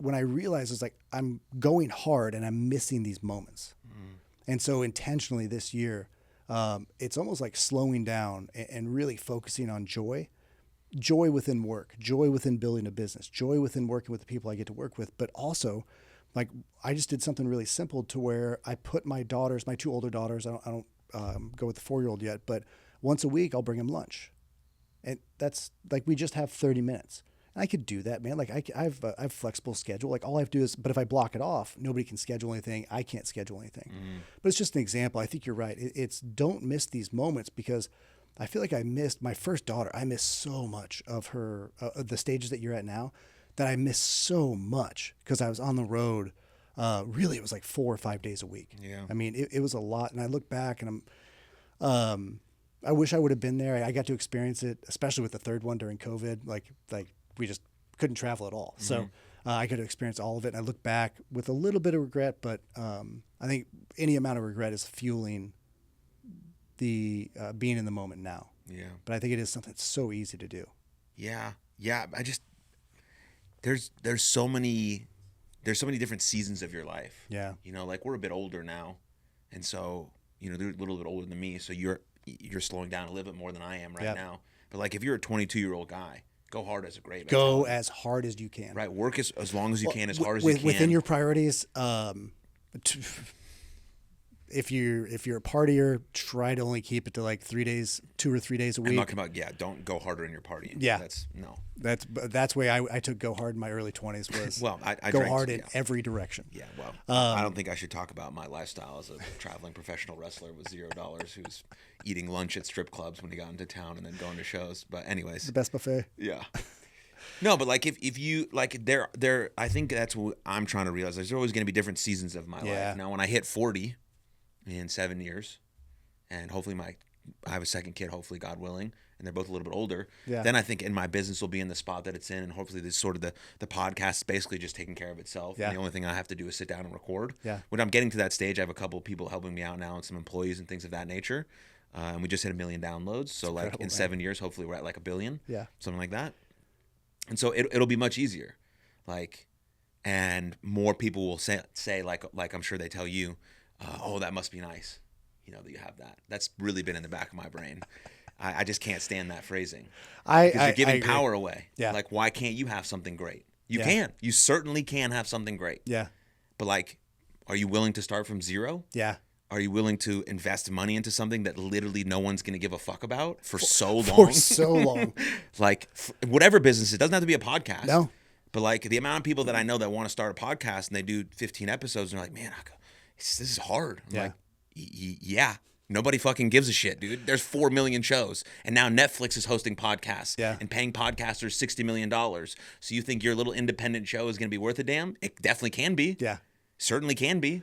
realize it's like I'm going hard and I'm missing these moments. And so intentionally this year, it's almost like slowing down and really focusing on joy within work, joy within building a business, joy within working with the people I get to work with. But also, like, I just did something really simple to where I put my 2 older daughters, I don't go with the 4-year-old yet, but once a week I'll bring them lunch. And that's like, we just have 30 minutes. And I could do that, man. Like I have flexible schedule. Like all I have to do is, but if I block it off, nobody can schedule anything. I can't schedule anything. But it's just an example. I think you're right. It's don't miss these moments, because I feel like I missed my first daughter. I missed so much of her, the stages that you're at now, that I missed so much because I was on the road. Really, it was like 4 or 5 days a week. Yeah. I mean, it was a lot. And I look back and I wish I would have been there. I got to experience it, especially with the third one during COVID. Like we just couldn't travel at all. So I got to experience all of it. And I look back with a little bit of regret, but I think any amount of regret is fueling the being in the moment now. Yeah. But I think it is something that's so easy to do. Yeah. Yeah. There's so many different seasons of your life. Yeah. Like we're a bit older now. And so, they're a little bit older than me. So you're slowing down a little bit more than I am right now. But like, if you're a 22-year-old guy, go hard as a great man. Go as hard as you can. Right. Work as long as you can, as hard as you can. Within your priorities, if you're a partier, try to only keep it to like 3 days, 2 or 3 days a week. I'm talking about, don't go harder in your partying. Yeah. That's the way I took go hard in my early 20s was well, I go drank, hard in every direction. Yeah, well, I don't think I should talk about my lifestyle as a traveling professional wrestler with $0 who's eating lunch at strip clubs when he got into town and then going to shows. But anyways. The best buffet. Yeah. No, but like if you like there I think that's what I'm trying to realize. There's always going to be different seasons of my life. Now when I hit 40 in 7 years, and hopefully I have a second kid, hopefully, God willing, and they're both a little bit older, Yeah. then I think in my business will be in the spot that it's in, and hopefully this sort of the podcast is basically just taking care of itself. Yeah. And the only thing I have to do is sit down and record. Yeah. When I'm getting to that stage, I have a couple of people helping me out now and some employees and things of that nature. And we just hit 1 million downloads. So like in 7 years, hopefully we're at like 1 billion, something like that. And so it'll be much easier. Like, and more people will say like I'm sure they tell you, oh, that must be nice, that you have that. That's really been in the back of my brain. I just can't stand that phrasing. Because you're giving power away. Yeah. Like, why can't you have something great? You can. You certainly can have something great. Yeah. But like, are you willing to start from zero? Yeah. Are you willing to invest money into something that literally no one's going to give a fuck about for so long? For so long. Like, whatever business, it doesn't have to be a podcast. No. But like the amount of people that I know that want to start a podcast and they do 15 episodes and they're like, man, this is hard. I'm like, yeah. Nobody fucking gives a shit, dude. There's 4 million shows. And now Netflix is hosting podcasts and paying podcasters $60 million. So you think your little independent show is going to be worth a damn? It definitely can be. Yeah. Certainly can be.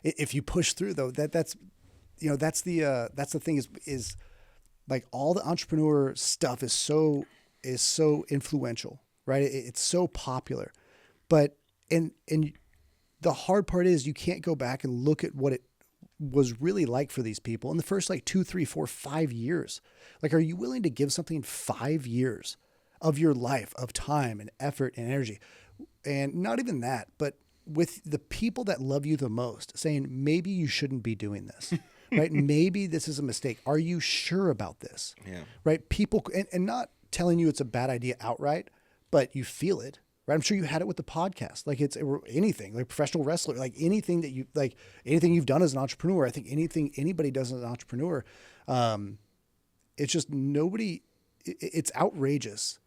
If you push through though, that's the thing is like all the entrepreneur stuff is so influential, right? It's so popular, but and the hard part is you can't go back and look at what it was really like for these people in the first like 2, 3, 4, 5 years. Like, are you willing to give something 5 years of your life, of time and effort and energy? And not even that, but with the people that love you the most saying, maybe you shouldn't be doing this, right? Maybe this is a mistake. Are you sure about this? Yeah. Right. People, and not telling you it's a bad idea outright, but you feel it, right? I'm sure you had it with the podcast. Like it's anything, like professional wrestler, like anything that you, like anything you've done as an entrepreneur. I think anything anybody does as an entrepreneur, it's just it's outrageous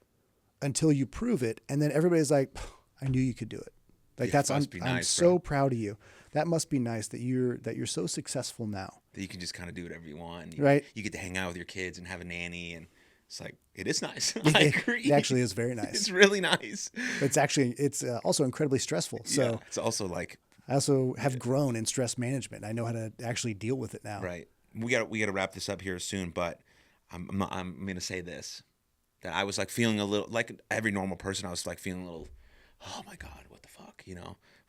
until you prove it. And then everybody's like, I knew you could do it. Like I'm so proud of you. That must be nice that you're so successful now. That you can just kind of do whatever you want. Right. You get to hang out with your kids and have a nanny, and it's like, it is nice. I agree. It actually is very nice. It's really nice. It's also incredibly stressful. So it's also like, I also have grown in stress management. I know how to actually deal with it now. Right. We got to wrap this up here soon, but I'm going to say this, that I was like feeling a little, like every normal person, I was like feeling a little, oh my God, what the fuck?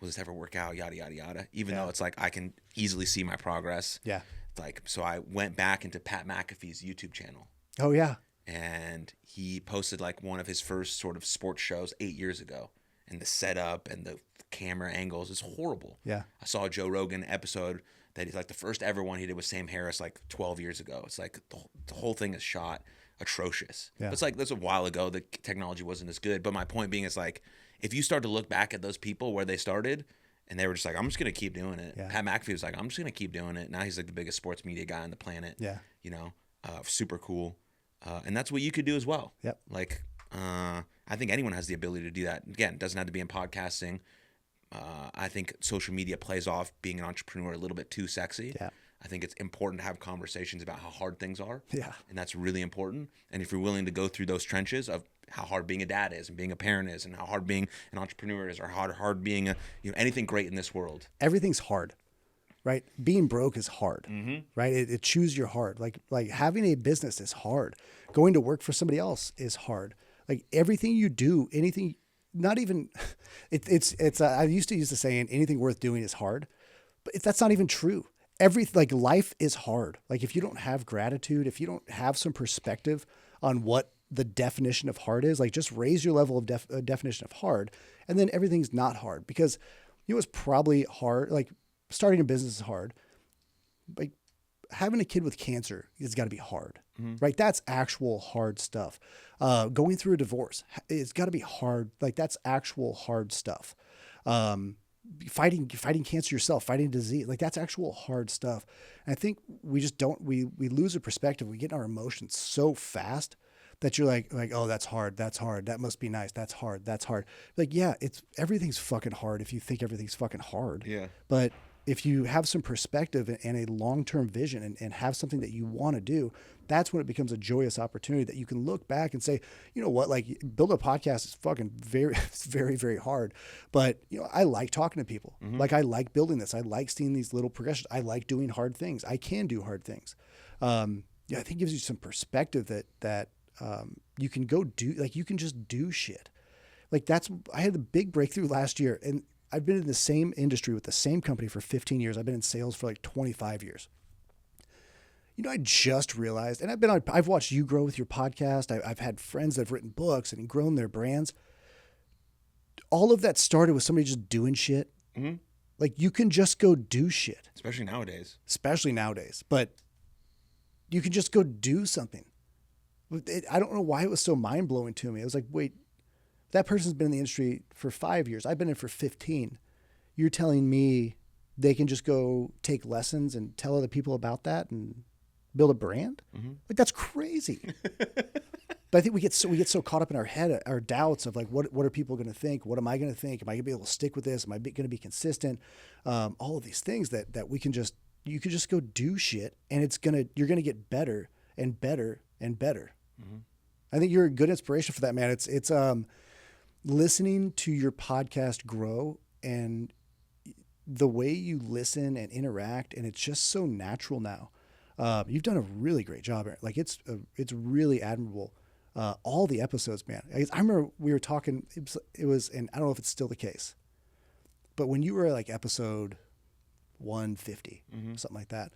Will this ever work out? Yada, yada, yada. Even though it's like, I can easily see my progress. Yeah. Like, so I went back into Pat McAfee's YouTube channel. Oh yeah. And he posted like one of his first sort of sports shows 8 years ago. And the setup and the camera angles is horrible. Yeah. I saw a Joe Rogan episode that he's like the first ever one he did with Sam Harris like 12 years ago. It's like the whole thing is shot atrocious. Yeah. It's like, that's a while ago. The technology wasn't as good. But my point being is like, if you start to look back at those people where they started and they were just like, I'm just going to keep doing it. Yeah. Pat McAfee was like, I'm just going to keep doing it. Now he's like the biggest sports media guy on the planet. Yeah. Super cool. And that's what you could do as well. Yep. Like, I think anyone has the ability to do that. Again, it doesn't have to be in podcasting. I think social media plays off being an entrepreneur a little bit too sexy. Yeah. I think it's important to have conversations about how hard things are. Yeah. And that's really important. And if you're willing to go through those trenches of how hard being a dad is and being a parent is and how hard being an entrepreneur is or how hard being anything great in this world. Everything's hard, right? Being broke is hard, right? It chews your heart. Like having a business is hard. Going to work for somebody else is hard. Like everything you do, anything, not even, I used to use the saying, anything worth doing is hard, but that's not even true. Life is hard. Like if you don't have gratitude, if you don't have some perspective on what the definition of hard is, like just raise your level of definition of hard, and then everything's not hard. Because it's probably hard. Like starting a business is hard. Like having a kid with cancer has got to be hard, right? That's actual hard stuff. Going through a divorce, it's got to be hard. Like that's actual hard stuff. Fighting cancer yourself, fighting disease, like that's actual hard stuff. And I think we just we lose a perspective. We get in our emotions so fast that you're like, oh, that's hard. That must be nice. That's hard. Like, yeah, everything's fucking hard if you think everything's fucking hard. Yeah. But if you have some perspective and a long-term vision and have something that you want to do, that's when it becomes a joyous opportunity that you can look back and say, you know what, like build a podcast is fucking very, very, very hard. But, I like talking to people. Like I like building this. I like seeing these little progressions. I like doing hard things. I can do hard things. I think it gives you some perspective that you can go do, like, you can just do shit. Like I had the big breakthrough last year, and I've been in the same industry with the same company for 15 years. I've been in sales for like 25 years. You know, I just realized, and I've watched you grow with your podcast. I've had friends that have written books and grown their brands. All of that started with somebody just doing shit. Mm-hmm. Like, you can just go do shit. Especially nowadays. But you can just go do something. I don't know why it was so mind-blowing to me. I was like, wait, that person's been in the industry for 5 years. I've been in for 15. You're telling me they can just go take lessons and tell other people about that and build a brand? Mm-hmm. Like, that's crazy. But I think we get so caught up in our head, our doubts of like, what are people going to think? What am I going to think? Am I going to be able to stick with this? Am I going to be consistent? All of these things that you can just go do shit, and you're going to get better and better and better. Mm-hmm. I think you're a good inspiration for that, man. It's listening to your podcast grow, and the way you listen and interact, and it's just so natural now. You've done a really great job, Aaron. Like, it's really admirable. All the episodes, man. I remember we were talking, it was, and I don't know if it's still the case, but when you were like episode 150, mm-hmm. something like that,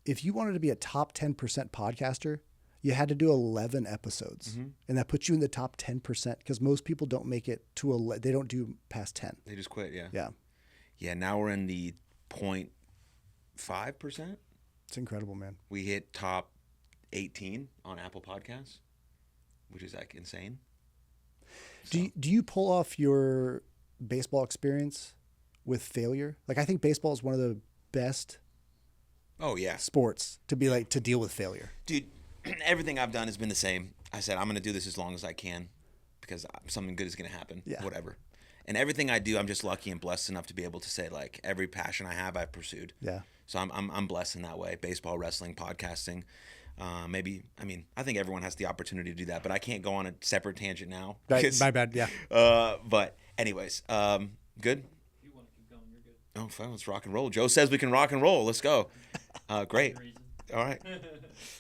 if you wanted to be a top 10% podcaster, you had to do 11 episodes, mm-hmm. and that puts you in the top 10%, because most people don't make it to they don't do past 10. They just quit. Yeah. Yeah. Yeah. Now we're in the 0.5%. It's incredible, man. We hit top 18 on Apple Podcasts, which is like insane. So. Do you pull off your baseball experience with failure? Like, I think baseball is one of the best sports to be like, to deal with failure. Dude, everything I've done has been the same. I said, I'm going to do this as long as I can because something good is going to happen, whatever. And everything I do, I'm just lucky and blessed enough to be able to say, like, every passion I have, I've pursued. Yeah. So I'm blessed in that way. Baseball, wrestling, podcasting. I think everyone has the opportunity to do that, but I can't go on a separate tangent now. My bad, yeah. But anyways, good? If you want to keep going, you're good. Oh, fine, let's rock and roll. Joe says we can rock and roll. Let's go. Great. All right.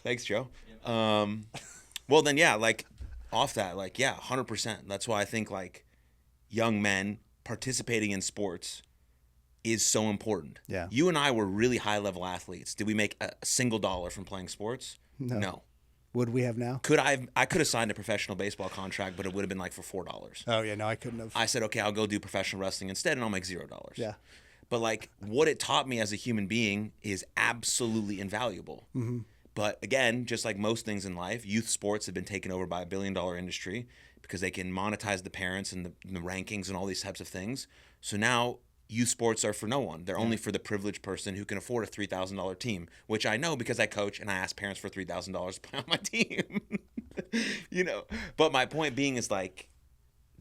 Thanks, Joe. Well, then, yeah, like, off that, like, yeah, 100%. That's why I think, like, young men participating in sports is so important. Yeah. You and I were really high-level athletes. Did we make a single dollar from playing sports? No. Would we have now? I could have signed a professional baseball contract, but it would have been like for $4. Oh, yeah, no, I couldn't have. I said, okay, I'll go do professional wrestling instead, and I'll make $0. Yeah. But, like, what it taught me as a human being is absolutely invaluable. Mm-hmm. But, again, just like most things in life, youth sports have been taken over by $1 billion industry because they can monetize the parents and the rankings and all these types of things. So now youth sports are for no one. They're only for the privileged person who can afford a $3,000 team, which I know because I coach and I ask parents for $3,000 to play on my team. But my point being is, like,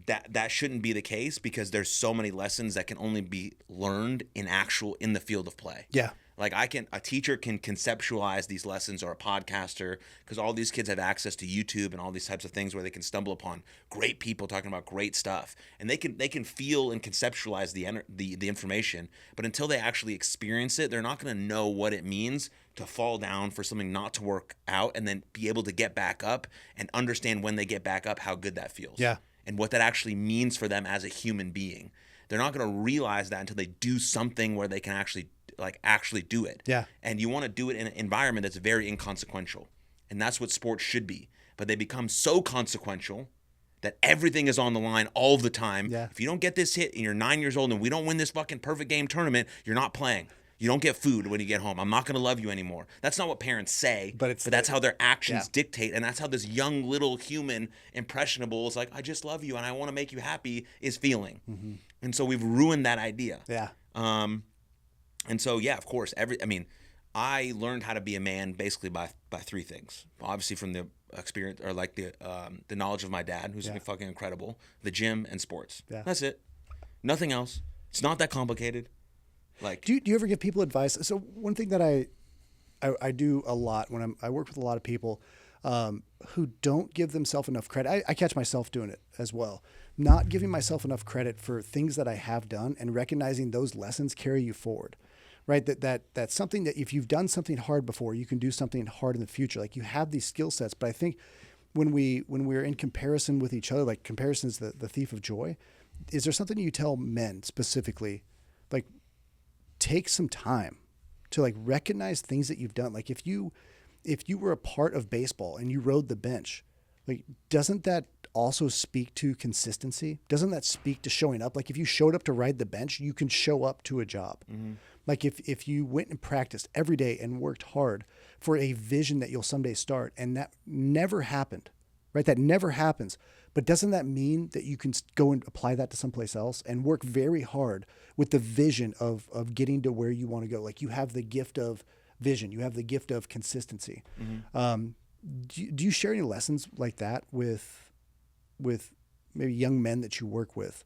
that shouldn't be the case because there's so many lessons that can only be learned in the field of play. Yeah. Like, a teacher can conceptualize these lessons, or a podcaster, because all these kids have access to YouTube and all these types of things where they can stumble upon great people talking about great stuff, and they can feel and conceptualize the information. But until they actually experience it, they're not going to know what it means to fall down, for something not to work out, and then be able to get back up and understand when they get back up how good that feels. Yeah. And what that actually means for them as a human being. They're not going to realize that until they do something where they can actually do it. Yeah. And you want to do it in an environment that's very inconsequential. And that's what sports should be. But they become so consequential that everything is on the line all the time. Yeah. If you don't get this hit and you're 9 years old and we don't win this fucking perfect game tournament, you're not playing. You don't get food when you get home. I'm not going to love you anymore. That's not what parents say, but that's how their actions dictate. And that's how this young little human impressionable is like, I just love you and I want to make you happy, is feeling. Mm-hmm. And so we've ruined that idea. Yeah. And so, yeah, of course, I learned how to be a man basically by three things. Obviously from the experience, or like the knowledge of my dad, who's fucking incredible, the gym and sports. Yeah. That's it. Nothing else. It's not that complicated. Like, do you ever give people advice? So one thing that I do a lot when I work with a lot of people who don't give themselves enough credit. I catch myself doing it as well. Not giving myself enough credit for things that I have done and recognizing those lessons carry you forward. right? That's something that if you've done something hard before, you can do something hard in the future. Like you have these skill sets, but I think when we're in comparison with each other, like comparison is the thief of joy. Is there something you tell men specifically, like take some time to like recognize things that you've done? Like if you were a part of baseball and you rode the bench, like doesn't that also speak to consistency? Doesn't that speak to showing up? Like if you showed up to ride the bench, you can show up to a job. Mm-hmm. Like if you went and practiced every day and worked hard for a vision that you'll someday start, and that never happened, right? That never happens. But doesn't that mean that you can go and apply that to someplace else and work very hard with the vision of getting to where you want to go? Like you have the gift of vision, you have the gift of consistency. Mm-hmm. Do you share any lessons like that with maybe young men that you work with?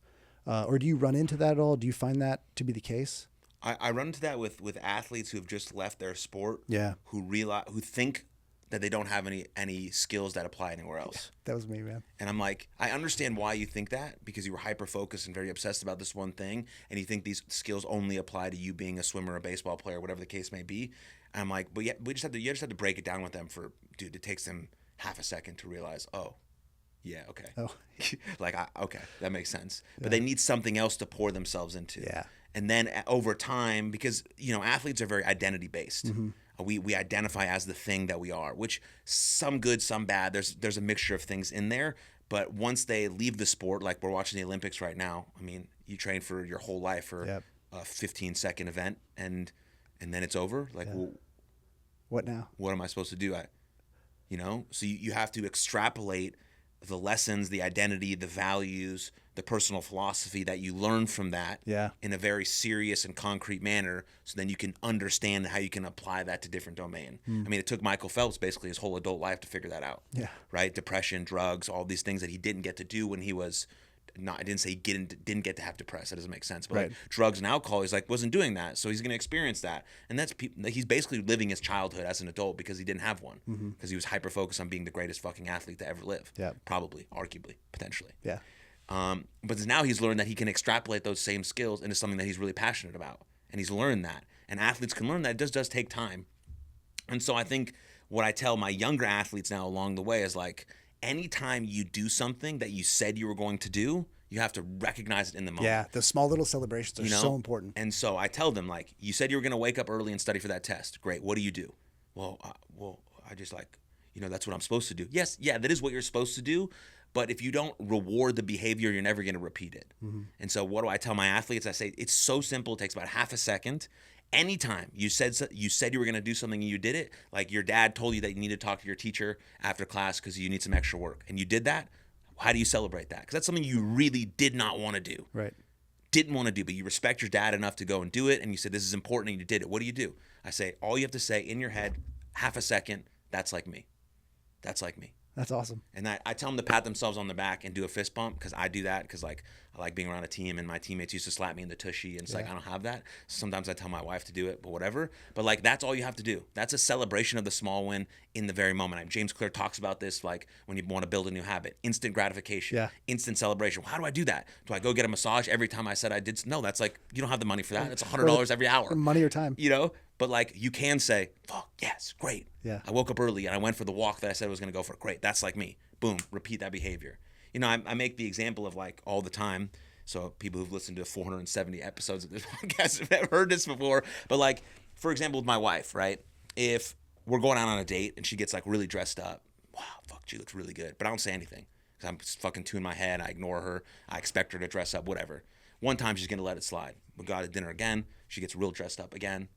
Or do you run into that at all? Do you find that to be the case? I run into that with athletes who have just left their sport, who think that they don't have any skills that apply anywhere else. Yeah, that was me, man. And I'm like, I understand why you think that, because you were hyper-focused and very obsessed about this one thing, and you think these skills only apply to you being a swimmer, a baseball player, whatever the case may be. And I'm like, but yeah, you just have to break it down with them dude, it takes them half a second to realize, oh, yeah, okay. Oh. Like, okay, that makes sense. But they need something else to pour themselves into. Yeah. And then over time, because, athletes are very identity-based. Mm-hmm. We identify as the thing that we are, which some good, some bad. There's a mixture of things in there. But once they leave the sport, like we're watching the Olympics right now, I mean, you train for your whole life for a 15-second event, and then it's over. Like, well, what now? What am I supposed to do? So you have to extrapolate the lessons, the identity, the values, the personal philosophy that you learn from that in a very serious and concrete manner, so then you can understand how you can apply that to different domain. I mean, it took Michael Phelps basically his whole adult life to figure that out. Yeah. Right? Depression, drugs, all these things that he didn't get to do when he was I didn't say he didn't get to have depressed. That doesn't make sense. But like drugs and alcohol, he's like wasn't doing that, so he's going to experience that, and he's basically living his childhood as an adult because he didn't have one, because he was hyper focused on being the greatest fucking athlete to ever live. Yeah, probably, arguably, potentially. Yeah. But now he's learned that he can extrapolate those same skills into something that he's really passionate about, and he's learned that. And athletes can learn that. It does take time. And so I think what I tell my younger athletes now along the way is like, anytime you do something that you said you were going to do, you have to recognize it in the moment. Yeah, the small little celebrations are so important. And so I tell them, like, you said you were going to wake up early and study for that test. Great. What do you do? Well, I just that's what I'm supposed to do. Yes, yeah, that is what you're supposed to do. But if you don't reward the behavior, you're never going to repeat it. Mm-hmm. And so what do I tell my athletes? I say, it's so simple. It takes about half a second. Anytime you said you were going to do something and you did it, like your dad told you that you need to talk to your teacher after class because you need some extra work, and you did that, how do you celebrate that? Because that's something you really did not want to do. Right. Didn't want to do, but you respect your dad enough to go and do it, and you said, this is important, and you did it. What do? I say, all you have to say in your head, half a second, that's like me. That's like me. That's awesome. And I tell them to pat themselves on the back and do a fist bump, because I do that because like I like being around a team, and my teammates used to slap me in the tushy, and it's like I don't have that. Sometimes I tell my wife to do it, but whatever. But like that's all you have to do. That's a celebration of the small win in the very moment. James Clear talks about this, like when you want to build a new habit, instant gratification, instant celebration. Well, how do I do that? Do I go get a massage every time I said I did? No, that's like you don't have the money for that. It's $100 every hour. Money or time. But like you can say, fuck, yes, great. Yeah. I woke up early and I went for the walk that I said I was going to go for. Great. That's like me. Boom. Repeat that behavior. I make the example of like all the time. So people who've listened to 470 episodes of this podcast have never heard this before. But like, for example, with my wife, right? If we're going out on a date and she gets like really dressed up, wow, fuck, she looks really good. But I don't say anything because I'm just fucking two in my head. I ignore her. I expect her to dress up, whatever. One time she's going to let it slide. We go out to dinner again. She gets real dressed up again.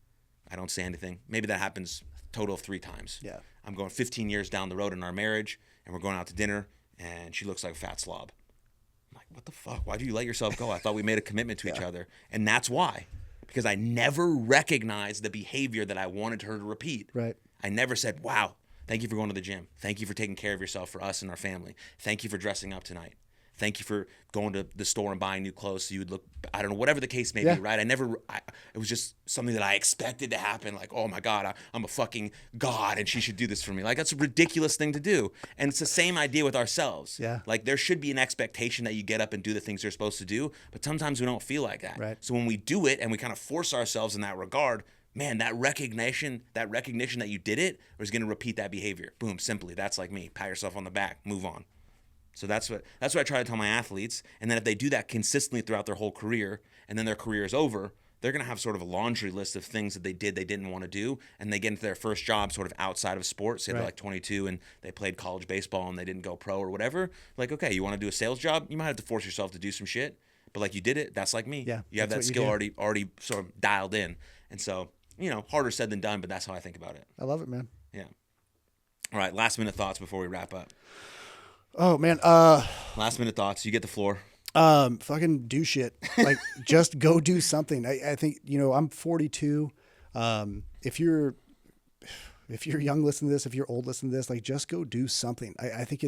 I don't say anything. Maybe that happens total of 3 times. Yeah. I'm going 15 years down the road in our marriage, and we're going out to dinner, and she looks like a fat slob. I'm like, what the fuck? Why do you let yourself go? I thought we made a commitment to each other. And that's why. Because I never recognized the behavior that I wanted her to repeat. Right. I never said, wow, thank you for going to the gym. Thank you for taking care of yourself for us and our family. Thank you for dressing up tonight. Thank you for going to the store and buying new clothes so you would look, I don't know, whatever the case may be, right? It was just something that I expected to happen. Like, oh my God, I'm a fucking God and she should do this for me. Like, that's a ridiculous thing to do. And it's the same idea with ourselves. Yeah. Like, there should be an expectation that you get up and do the things you're supposed to do, but sometimes we don't feel like that. Right. So when we do it and we kind of force ourselves in that regard, man, that recognition that you did it is going to repeat that behavior. Boom, simply. That's like me. Pat yourself on the back, move on. So that's what I try to tell my athletes. And then if they do that consistently throughout their whole career, and then their career is over, they're going to have sort of a laundry list of things that they didn't want to do, and they get into their first job sort of outside of sports. Say they're like 22 and they played college baseball and they didn't go pro or whatever. Like, okay, you want to do a sales job? You might have to force yourself to do some shit, but like you did it. That's like me. Yeah, you have that skill already sort of dialed in, and so harder said than done, but that's how I think about it. I love it, man. Yeah. All right, last minute thoughts before we wrap up. Oh man. Last minute thoughts. You get the floor. Fucking do shit. Like just go do something. I think, I'm 42. If you're young, listen to this. If you're old, listen to this. Like just go do something. I think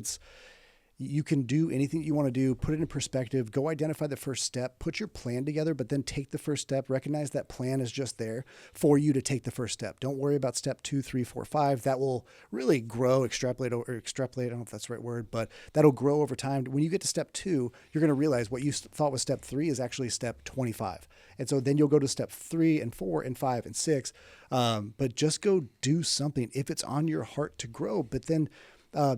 you can do anything you want to do, put it in perspective, go identify the first step, put your plan together, but then take the first step, recognize that plan is just there for you to take the first step. Don't worry about step 2, 3, 4, 5. That will really grow, extrapolate. I don't know if that's the right word, but that'll grow over time. When you get to step 2, you're going to realize what you thought was step 3 is actually step 25. And so then you'll go to step 3 and 4 and 5 and 6. But just go do something if it's on your heart to grow, but then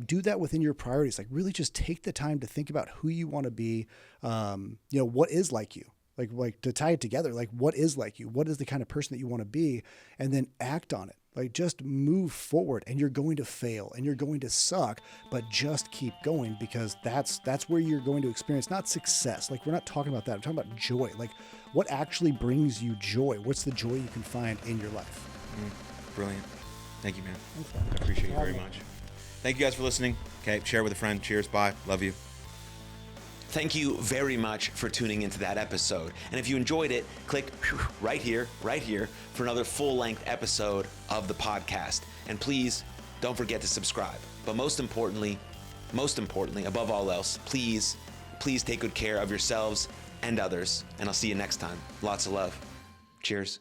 do that within your priorities. Like really just take the time to think about who you want to be. What is like you, like to tie it together, like what is like you, what is the kind of person that you want to be, and then act on it. Like just move forward, and you're going to fail and you're going to suck, but just keep going, because that's where you're going to experience not success. Like we're not talking about that. I'm talking about joy. Like what actually brings you joy? What's the joy you can find in your life? Brilliant. Thank you, man. Thanks, man. I appreciate you very much. Thank you guys for listening. Okay, share with a friend. Cheers. Bye. Love you. Thank you very much for tuning into that episode. And if you enjoyed it, click right here for another full-length episode of the podcast. And please don't forget to subscribe. But most importantly, above all else, please take good care of yourselves and others. And I'll see you next time. Lots of love. Cheers.